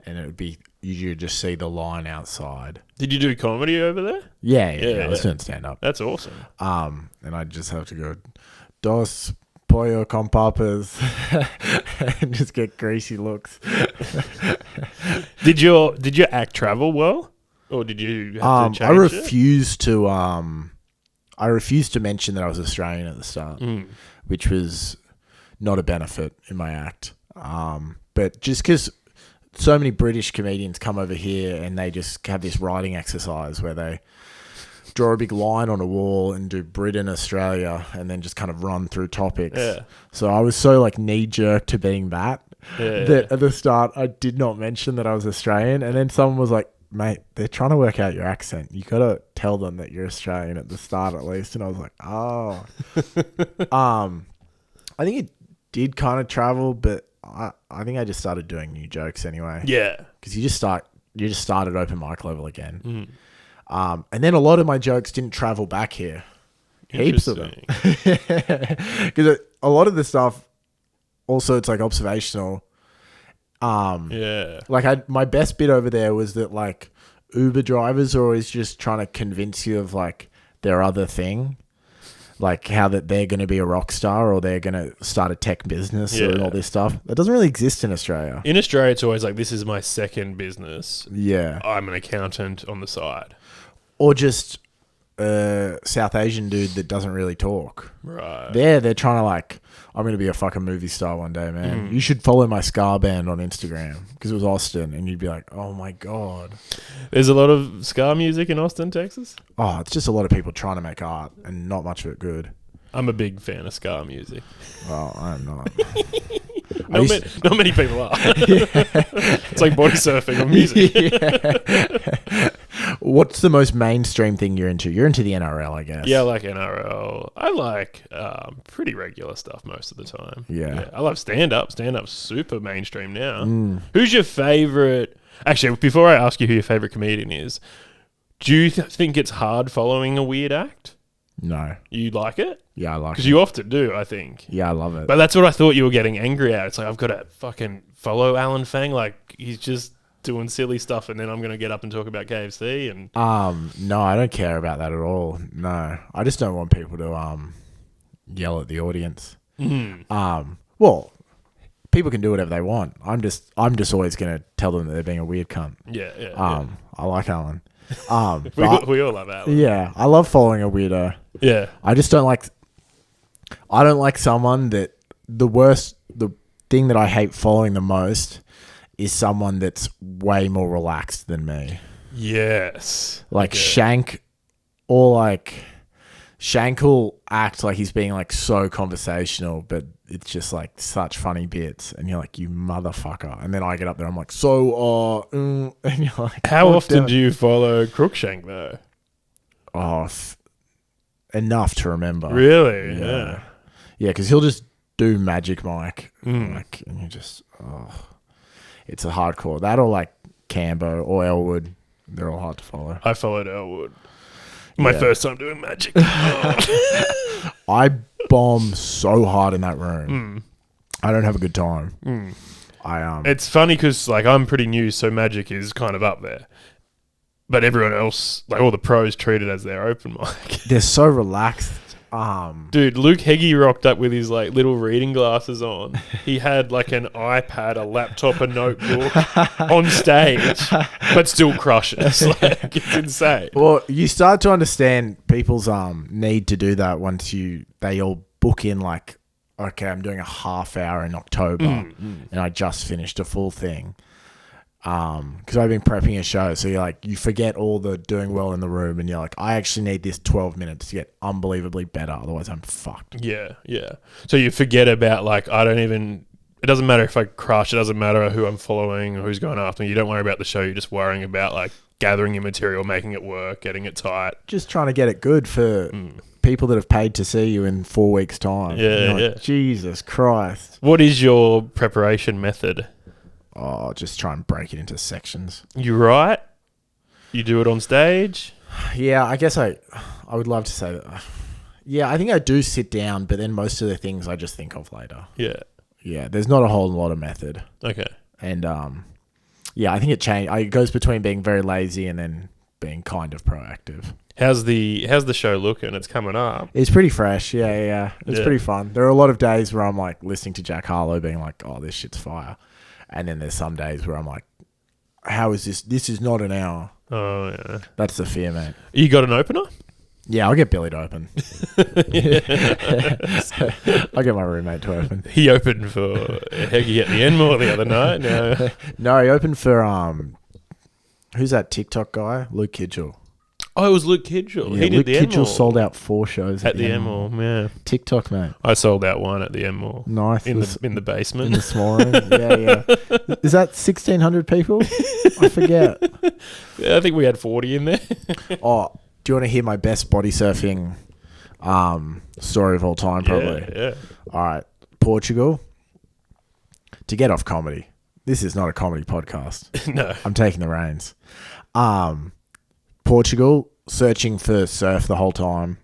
and you'd just see the line outside. Did you do comedy over there? Yeah. I was doing stand up. That's awesome. And I'd just have to go, dos pollo con papas, and just get greasy looks. Did your act travel well, or did you have to change I refused to mention that I was Australian at the start, which was not a benefit in my act. But just because so many British comedians come over here and they just have this writing exercise where they draw a big line on a wall and do Britain, Australia, and then just kind of run through topics. Yeah. So I was so like knee-jerk to being that at the start I did not mention that I was Australian. And then someone was like, "Mate, they're trying to work out your accent. You got to tell them that you're Australian at the start at least." And I was like, oh. I think it did kind of travel, but I think I just started doing new jokes anyway. Yeah. Because you just started open mic level again. And then a lot of my jokes didn't travel back here. Heaps of them. Because a lot of the stuff, also it's like observational. Yeah. Like my best bit over there was that like Uber drivers are always just trying to convince you of like their other thing. Like how that they're going to be a rock star or they're going to start a tech business and all this stuff. That doesn't really exist in Australia. In Australia, it's always like, this is my second business. Yeah. I'm an accountant on the side. Or just a South Asian dude that doesn't really talk. Right. They're trying to like, I'm going to be a fucking movie star one day, man. You should follow my ska band on Instagram because it was Austin. And you'd be like, oh my God. There's a lot of ska music in Austin, Texas. Oh, it's just a lot of people trying to make art and not much of it good. I'm a big fan of ska music. Well, I'm not. Not many people are. It's like body surfing on music. What's the most mainstream thing you're into? You're into the NRL, I guess. Yeah, I like NRL. I like pretty regular stuff most of the time. Yeah. I love stand-up. Stand-up's super mainstream now. Who's your favourite... Actually, before I ask you who your favourite comedian is, do you think it's hard following a weird act? No. You like it? Yeah, I like it. Because you often do, I think. Yeah, I love it. But that's what I thought you were getting angry at. It's like, I've got to fucking follow Alan Fang. Like, he's just doing silly stuff and then I'm going to get up and talk about KFC. And no, I don't care about that at all. No. I just don't want people to yell at the audience. Well, people can do whatever they want. I'm just always going to tell them that they're being a weird cunt. Yeah. I like Alan. We all love Alan. Yeah, I love following a weirdo. Yeah. I just don't like someone that the thing that I hate following the most is someone that's way more relaxed than me. Yes. Like Shank will act like he's being like so conversational, but it's just like such funny bits. And you're like, you motherfucker. And then I get up there, I'm like, and you're like, how often do you follow Crookshank though? Oh, enough to remember. Really? Yeah. Yeah, because he'll just do Magic Mike. Like, and you just, it's a hardcore. That or like Cambo or Elwood. They're all hard to follow. I followed Elwood. My first time doing magic. I bomb so hard in that room. I don't have a good time. It's funny because like I'm pretty new, so magic is kind of up there. But everyone else, like all the pros, treat it as their open mic. They're so relaxed. Dude, Luke Heggie rocked up with his like little reading glasses on. He had like an iPad, a laptop, a notebook on stage, but still crushes. Like it's insane. Well, you start to understand people's need to do that once they all book in like, okay, I'm doing a half hour in October and I just finished a full thing. Because I've been prepping a show, so you forget all the doing well in the room, and you're like, I actually need this 12 minutes to get unbelievably better, otherwise I'm fucked. Yeah. So you forget about like, it doesn't matter if I crush, it doesn't matter who I'm following or who's going after me. You don't worry about the show, you're just worrying about like gathering your material, making it work, getting it tight. Just trying to get it good for people that have paid to see you in 4 weeks' time. Yeah. Jesus Christ. What is your preparation method? Oh, just try and break it into sections. You write? You do it on stage? Yeah, I guess I would love to say that. Yeah, I think I do sit down, but then most of the things I just think of later. Yeah. Yeah, there's not a whole lot of method. Okay. And yeah, I think it goes between being very lazy and then being kind of proactive. How's the show looking? It's coming up. It's pretty fresh. Yeah. It's pretty fun. There are a lot of days where I'm like listening to Jack Harlow being like, oh, this shit's fire. And then there's some days where I'm like, how is this? This is not an hour. Oh, yeah. That's the fear, mate. You got an opener? Yeah, I'll get Billy to open. I'll get my roommate to open. He opened for Heggie at the Enmore the other night. No, he opened for, who's that TikTok guy? Luke Kidgel. Oh, it was Luke Kidgel. Yeah, he Luke did the Kidgel Enmore. sold out 4 shows at the Enmore. Yeah. TikTok, mate. I sold out 1 at the Enmore. Nice. In the basement. In the small room. Yeah. Is that 1,600 people? I forget. Yeah, I think we had 40 in there. Oh, do you want to hear my best body surfing story of all time? Probably. Yeah. All right. Portugal. To get off comedy. This is not a comedy podcast. No. I'm taking the reins. Portugal, searching for surf the whole time.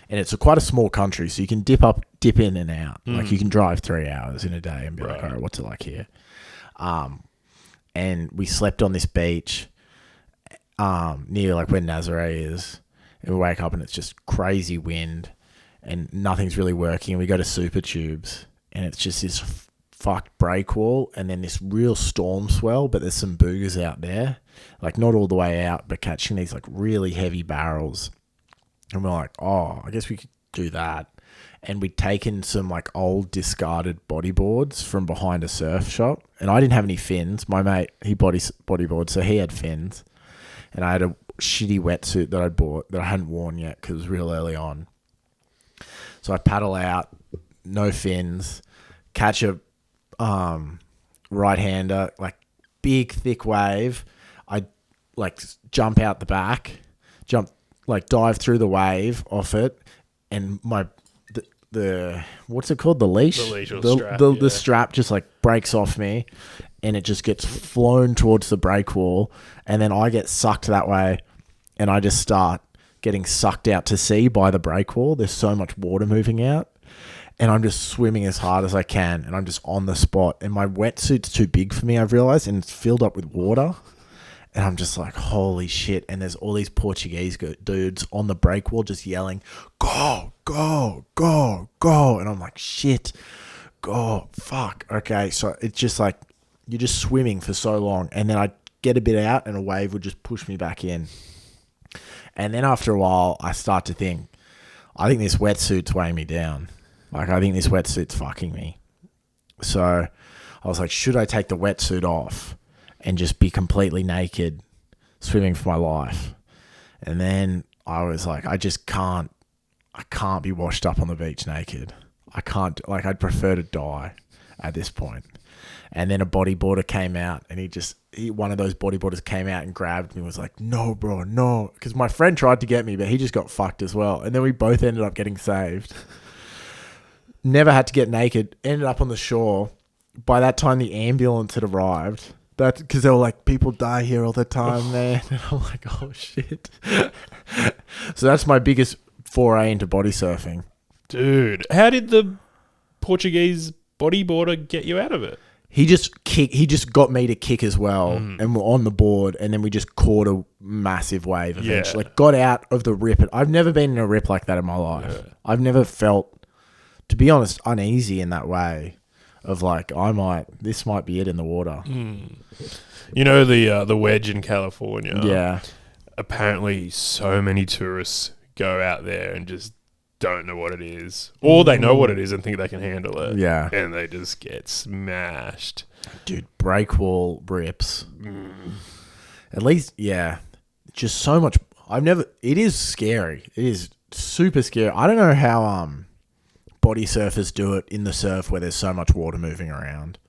And it's quite a small country, so you can dip in and out. Like you can drive 3 hours in a day and be like, all right, what's it like here? And we slept on this beach near like where Nazaré is. And we wake up and it's just crazy wind and nothing's really working. And we go to Super Tubes and it's just this fucked break wall and then this real storm swell, but there's some boogers out there. Like not all the way out, but catching these like really heavy barrels. And we're like, oh, I guess we could do that. And we'd taken some like old discarded bodyboards from behind a surf shop. And I didn't have any fins. My mate, he bodyboard, so he had fins. And I had a shitty wetsuit that I'd bought that I hadn't worn yet because it was real early on. So I paddle out, no fins, catch a right-hander, like big, thick wave. I like jump out the back, dive through the wave off it, and the what's it called? The leash? The leash or strap. The strap just like breaks off me and it just gets flown towards the break wall and then I get sucked that way and I just start getting sucked out to sea by the break wall. There's so much water moving out and I'm just swimming as hard as I can and I'm just on the spot and my wetsuit's too big for me, I've realized, and it's filled up with water. And I'm just like, holy shit. And there's all these Portuguese dudes on the break wall just yelling, go, go, go, go. And I'm like, shit, go, fuck. Okay. So it's just like, you're just swimming for so long. And then I'd get a bit out and a wave would just push me back in. And then after a while, I start to think, I think this wetsuit's weighing me down. Like, I think this wetsuit's fucking me. So I was like, should I take the wetsuit off and just be completely naked, swimming for my life? And then I was like, I can't be washed up on the beach naked. I can't, like, I'd prefer to die at this point. And then a bodyboarder came out and one of those bodyboarders came out and grabbed me and was like, no, bro, no. Because my friend tried to get me, but he just got fucked as well. And then we both ended up getting saved. Never had to get naked, ended up on the shore. By that time, the ambulance had arrived. That's because they were like, people die here all the time, man. And I'm like, oh, shit. So that's my biggest foray into body surfing. Dude, how did the Portuguese bodyboarder get you out of it? He just got me to kick as well, and we're on the board, and then we just caught a massive wave eventually. Yeah. Like, got out of the rip. I've never been in a rip like that in my life. Yeah. I've never felt, to be honest, uneasy in that way. Of like, this might be it in the water. You know the wedge in California? Yeah. Apparently so many tourists go out there and just don't know what it is. Or they know what it is and think they can handle it. Yeah. And they just get smashed. Dude, break wall rips. At least, yeah. Just so much. It is scary. It is super scary. I don't know how body surfers do it in the surf where there's so much water moving around.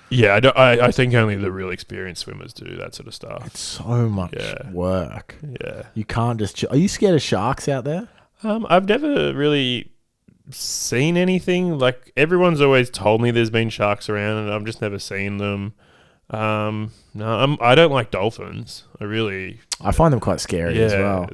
Yeah, I think only the real experienced swimmers do that sort of stuff. It's so much work. Yeah. You can't just... Are you scared of sharks out there? I've never really seen anything. Like, everyone's always told me there's been sharks around and I've just never seen them. No, I don't like dolphins. I find them quite scary as well.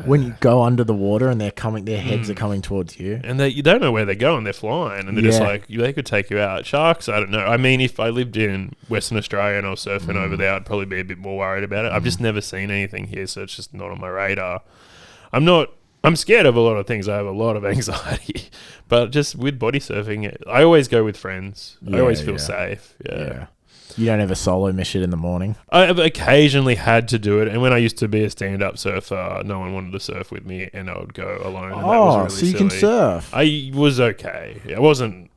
When you go under the water and their heads are coming towards you, and you don't know where they're going. They're flying, and they're just like, they could take you out. Sharks, I don't know. I mean, if I lived in Western Australia and I was surfing over there, I'd probably be a bit more worried about it. I've just never seen anything here, so it's just not on my radar. I'm scared of a lot of things. I have a lot of anxiety, but just with body surfing, I always go with friends. I always feel safe. Yeah. You don't ever solo mission in the morning? I've occasionally had to do it, and when I used to be a stand-up surfer, no one wanted to surf with me, and I would go alone. And that was really so you can surf? I was okay. I wasn't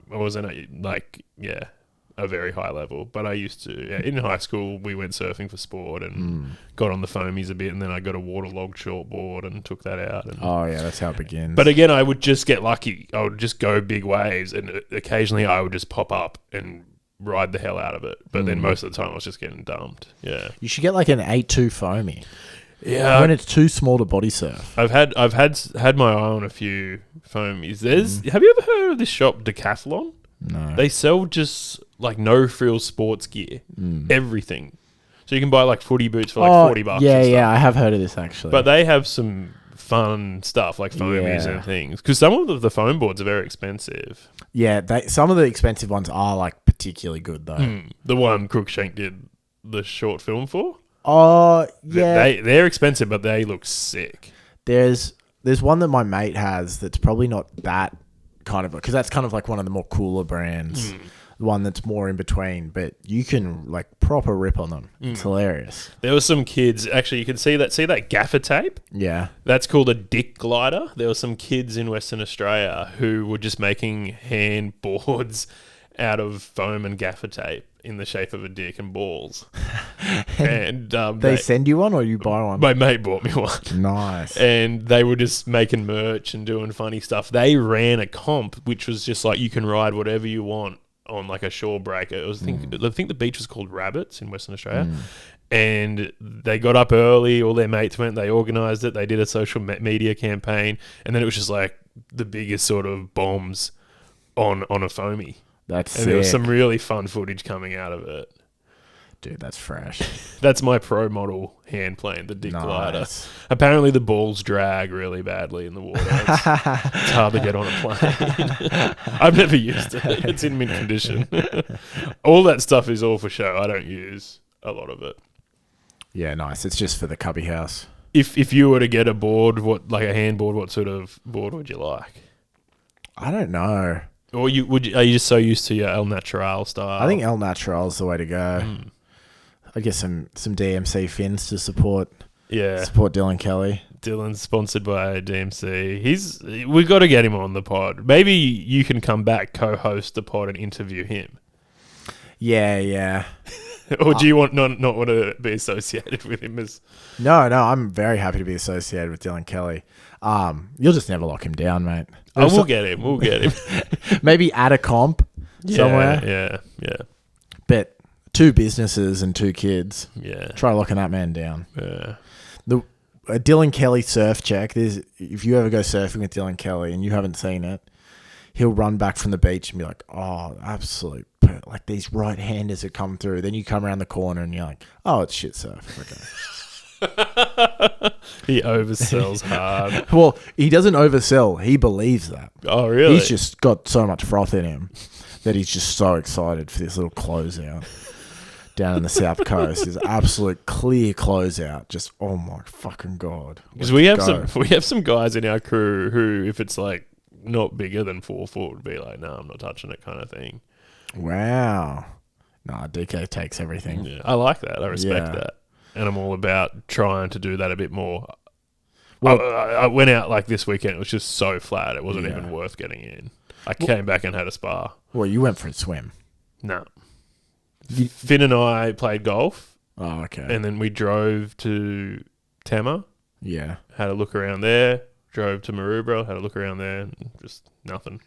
a very high level, but I used to. Yeah, in high school, we went surfing for sport and got on the foamies a bit, and then I got a waterlogged shortboard and took that out. That's how it begins. But again, I would just get lucky. I would just go big waves, and occasionally I would just pop up and ride the hell out of it, but then most of the time I was just getting dumped. Yeah, you should get like an 8.2 foamy. Yeah, when it's too small to body surf. I've had my eye on a few foamies. Have you ever heard of this shop Decathlon? No, they sell just like no frills sports gear, everything. So you can buy like footy boots for like $40. Yeah, I have heard of this actually. But they have some fun stuff like foamies Yeah. and things. Because some of the foam boards are very expensive. Yeah, some of the expensive ones are like particularly good though. The one Crookshank did the short film for. Oh yeah, They're expensive, but they look sick. there's one that my mate has that's probably not that kind of, because that's kind of like one of the more cooler brands. The one that's more in between, but you can like proper rip on them. It's hilarious. There were some kids, actually, you can see that gaffer tape? Yeah. That's called a dick glider. There were some kids in Western Australia who were just making hand boards out of foam and gaffer tape in the shape of a dick and balls. And They send you one or you buy one? my mate bought me one. Nice. And they were just making merch and doing funny stuff. They ran a comp, which was just like you can ride whatever you want on like a shore breaker. I think the beach was called Rabbits in Western Australia. And they got up early, all their mates went, they organised it, they did a social media campaign, and then it was just like the biggest sort of bombs on a foamy. That's And there was sick. some really fun footage coming out of it. Dude, that's fresh. That's my pro model hand plane, the dick glider. Nice. Apparently the balls drag really badly in the water. It's hard to get on a plane. I've never used it. It's in mint condition. All that stuff is all for show. I don't use a lot of it. Yeah, nice. It's just for the cubby house. If you were to get a board, like a hand board, what sort of board would you like? I don't know. Or are you just so used to your El Natural style? I think El Natural is the way to go. I get some DMC fins to support Dylan Kelly. Dylan's sponsored by DMC. We've got to get him on the pod. Maybe you can come back, co-host the pod, and interview him. Yeah. Or do you not want to be associated with him as? No, I'm very happy to be associated with Dylan Kelly. You'll just never lock him down, mate. We'll get him. Maybe at a comp somewhere. Yeah. But 2 businesses and 2 kids. Yeah. Try locking that man down. Yeah. A Dylan Kelly surf check. If you ever go surfing with Dylan Kelly and you haven't seen it, he'll run back from the beach and be like, oh, absolute, like these right-handers have come through. Then you come around the corner and you're like, oh, it's shit surf. Okay. He oversells hard. Well, he doesn't oversell. He believes that. Oh, really? He's just got so much froth in him that he's just so excited for this little closeout down in the South Coast. His absolute clear closeout. Just, oh my fucking God. Because we have some guys in our crew who, if it's like not bigger than 4 foot, would be like, no, I'm not touching it kind of thing. Wow. Nah, DK takes everything. Yeah, I like that. I respect that. And I'm all about trying to do that a bit more. Well, I went out like this weekend. It was just so flat. It wasn't even worth getting in. I came back and had a spa. Well, you went for a swim. No. Finn and I played golf. Oh, okay. And then we drove to Tama. Yeah. Had a look around there. Drove to Maroubra. Had a look around there. Just nothing.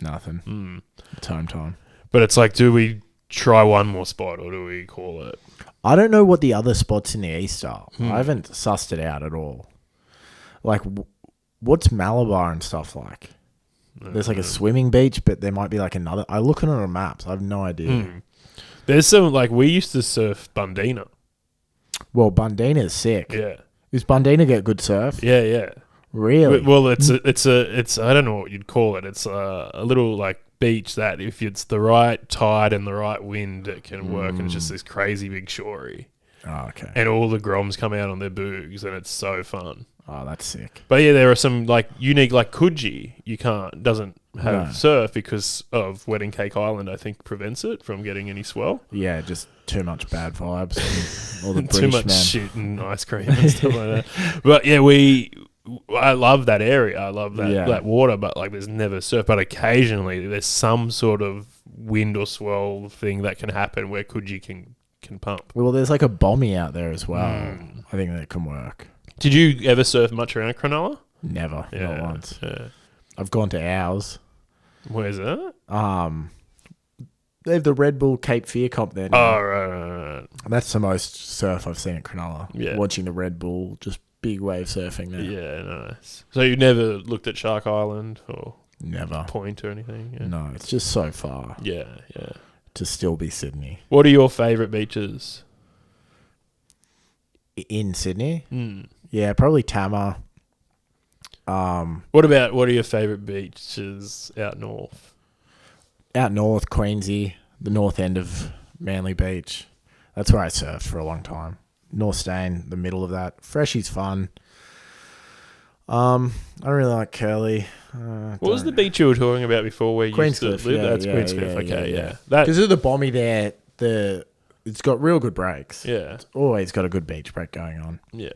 Time. But it's like, do we try one more spot or do we call it? I don't know what the other spots in the east are. I haven't sussed it out at all. Like, what's Malabar and stuff like? There's like a swimming beach, but there might be like another. I look at it on maps. I have no idea. There's some, like, we used to surf Bundina. Well, Bundina's sick. Yeah. Does Bundina get good surf? Yeah. Really? Well, it's I don't know what you'd call it. It's a little like beach that if it's the right tide and the right wind, it can work. And it's just this crazy big shorey. Oh, okay. And all the groms come out on their boogs, and it's so fun. Oh, that's sick. But yeah, there are some like unique, like Coogee. Doesn't have surf because of Wedding Cake Island. I think prevents it from getting any swell. Yeah, just too much bad vibes. And all the Too British much men. shit and ice cream and stuff like that. But yeah, I love that area. I love that water, but like there's never surf. But occasionally there's some sort of wind or swell thing that can happen where Coogee can pump. Well, there's like a bommy out there as well. I think that can work. Did you ever surf much around Cronulla? Never. Not once. Yeah. I've gone to ours. Where's that? They have the Red Bull Cape Fear comp there now. Oh, right. That's the most surf I've seen at Cronulla. Yeah. Watching the Red Bull, just big wave surfing there. Yeah, nice. So you never looked at Shark Island or Never. Point or anything? Yeah. No, it's just so far Yeah. to still be Sydney. What are your favourite beaches? In Sydney? Yeah, probably Tama. What are your favourite beaches out north? Out north, Queensy, the north end of Manly Beach. That's where I surfed for a long time. North Stain, the middle of that. Freshy's fun. I don't really like Curly. What was the beach you were talking about before where you used to live? That's Queenscliff. Okay, yeah. Because of the Bommy there, it's got real good breaks. Yeah. It's always got a good beach break going on. Yeah.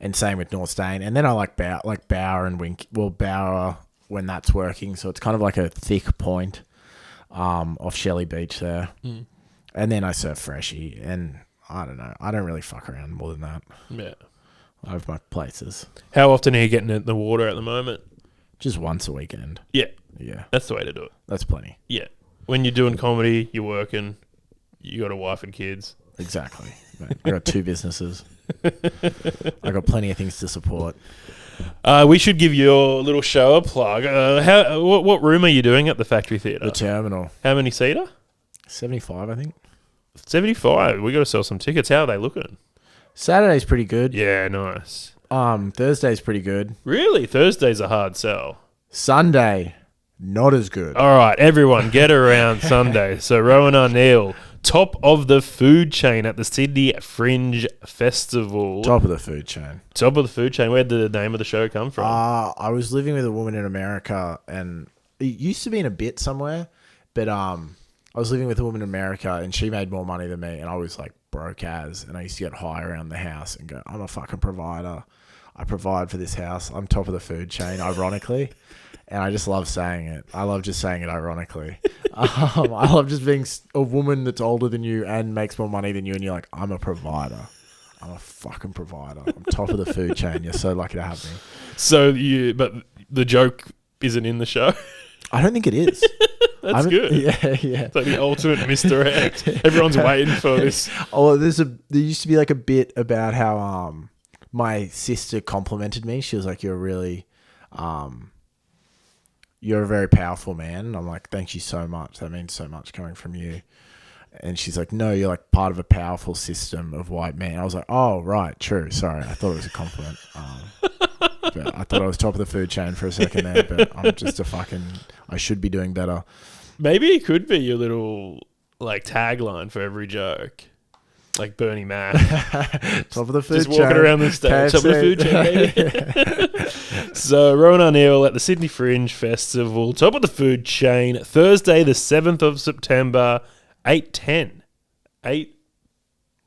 And same with North Stain. And then I like Bower and Wink. Well, Bower when that's working. So it's kind of like a thick point off Shelley Beach there. Mm. And then I surf Freshy. And I don't know. I don't really fuck around more than that. Yeah. I have my places. How often are you getting in the water at the moment? Just once a weekend. Yeah. Yeah. That's the way to do it. That's plenty. Yeah. When you're doing comedy, you're working, you got a wife and kids. Exactly. I got 2 businesses. I got plenty of things to support. We should give your little show a plug. What room are you doing at the Factory Theatre? The Terminal. How many seater? 75, I think. 75. We got to sell some tickets. How are they looking? Saturday's pretty good. Yeah, nice. Thursday's pretty good. Really? Thursday's a hard sell. Sunday, not as good. All right, everyone, get around Sunday. So Rohan Arneil, top of the food chain at the Sydney Fringe Festival. Top of the food chain. Top of the food chain. Where did the name of the show come from? I was living with a woman in America, and it used to be in a bit somewhere, but I was living with a woman in America, and she made more money than me, and I was like broke as, and I used to get high around the house and go, I'm a fucking provider. I provide for this house. I'm top of the food chain, ironically. And I just love saying it. I love just saying it ironically. I love just being a woman that's older than you and makes more money than you, and you're like, I'm a provider. I'm a fucking provider. I'm top of the food chain. You're so lucky to have me. But the joke isn't in the show? I don't think it is. That's good. Yeah. It's like the ultimate misdirect. Everyone's waiting for this. Oh, there used to be like a bit about how my sister complimented me. She was like, you're a very powerful man. And I'm like, thank you so much. That means so much coming from you. And she's like, no, you're like part of a powerful system of white men. I was like, oh, right, true. Sorry. I thought it was a compliment. But I thought I was top of the food chain for a second there, but I'm just I should be doing better. Maybe it could be your little like tagline for every joke. Like Bernie Mac. Top of the food just chain. Walking around the stage. Top of the food chain, baby. So, Rohan Arneil at the Sydney Fringe Festival. Top of the food chain. Thursday, the 7th of September, 8:10.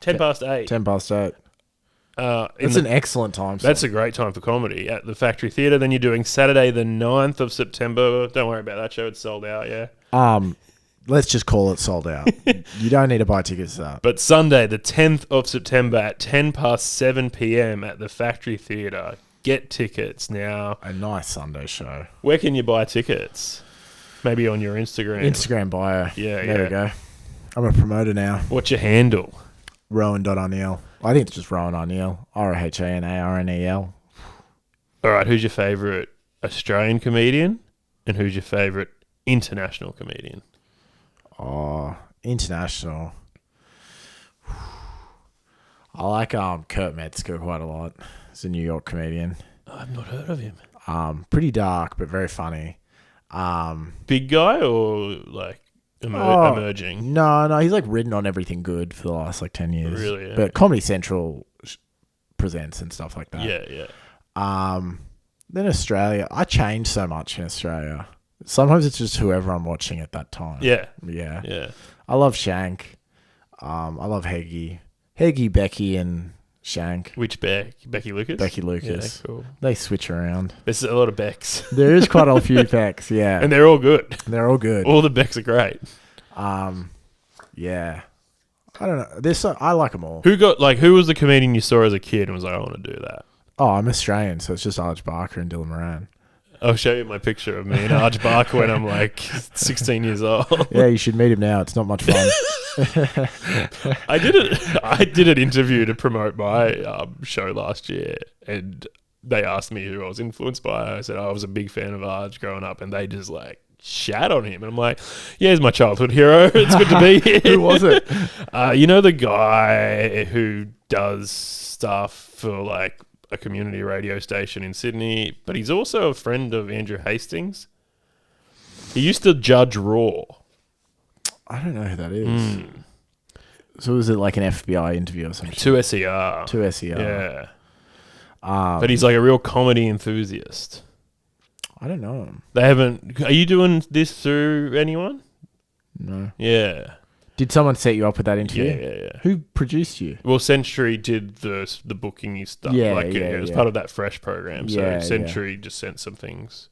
10 past 8. 10 past 8. It's an excellent time. That's a great time for comedy at the Factory Theatre. Then you're doing Saturday, the 9th of September. Don't worry about that show. It's sold out, yeah. Let's just call it sold out. You don't need to buy tickets to that. But Sunday, the 10th of September at 10 past 7 p.m. at the Factory Theatre. Get tickets now. A nice Sunday show. Where can you buy tickets? Maybe on your Instagram. Instagram bio. Yeah, there we go. I'm a promoter now. What's your handle? Rohan.Arneil. I think it's just Rohan Arneil. ROHANARNEL. All right, who's your favourite Australian comedian? And who's your favourite international comedian? Oh, international. I like Kurt Metzger quite a lot. He's a New York comedian. I've not heard of him. Pretty dark, but very funny. Big guy or like emerging? No, he's like ridden on everything good for the last like 10 years. Really? Yeah. But Comedy Central presents and stuff like that. Yeah. Then Australia. I change so much in Australia. Sometimes it's just whoever I'm watching at that time. Yeah. I love Shank. I love Heggie. Heggie, Becky, and Shank. Which Beck? Becky Lucas? Becky Lucas. Yeah, cool. They switch around. There's a lot of Becks. There is quite a few Becks, yeah. And they're all good. They're all good. All the Becks are great. Yeah. I don't know. I like them all. Who was the comedian you saw as a kid and was like, I want to do that? Oh, I'm Australian, so it's just Arj Barker and Dylan Moran. I'll show you my picture of me and Arj Barker when I'm like 16 years old. Yeah, you should meet him now. It's not much fun. I did an interview to promote my show last year, and they asked me who I was influenced by. I said I was a big fan of Arj growing up, and they just like shat on him. And I'm like, yeah, he's my childhood hero. It's good to be here. Who was it? You know the guy who does stuff for like a community radio station in Sydney, but he's also a friend of Andrew Hastings. He used to judge Raw. I don't know who that is. So was it like an FBI interview or something? 2SER. 2SER. Yeah. But he's like a real comedy enthusiast. I don't know him. They haven't... Are you doing this through anyone? No. Yeah. Did someone set you up with that interview? Yeah. Who produced you? Well, Century did the booking stuff. It was part of that Fresh program. So Century just sent some things.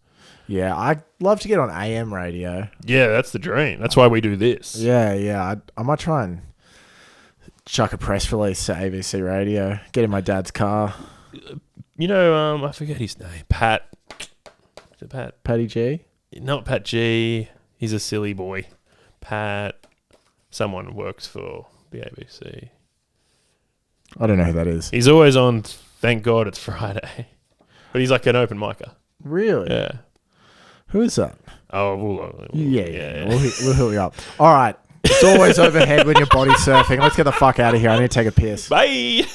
Yeah, I'd love to get on AM radio. Yeah, that's the dream. That's why we do this. Yeah. I might try and chuck a press release to ABC Radio. Get in my dad's car. You know, I forget his name. Pat. Is it Pat? Paddy G? Not Pat G. He's a silly boy. Pat. Someone works for the ABC. I don't know who that is. He's always on Thank God It's Friday. But he's like an open micer. Really? Yeah. Who is that? Oh, we'll Yeah. We'll hook you up. All right. It's always overhead when you're body surfing. Let's get the fuck out of here. I need to take a piss. Bye.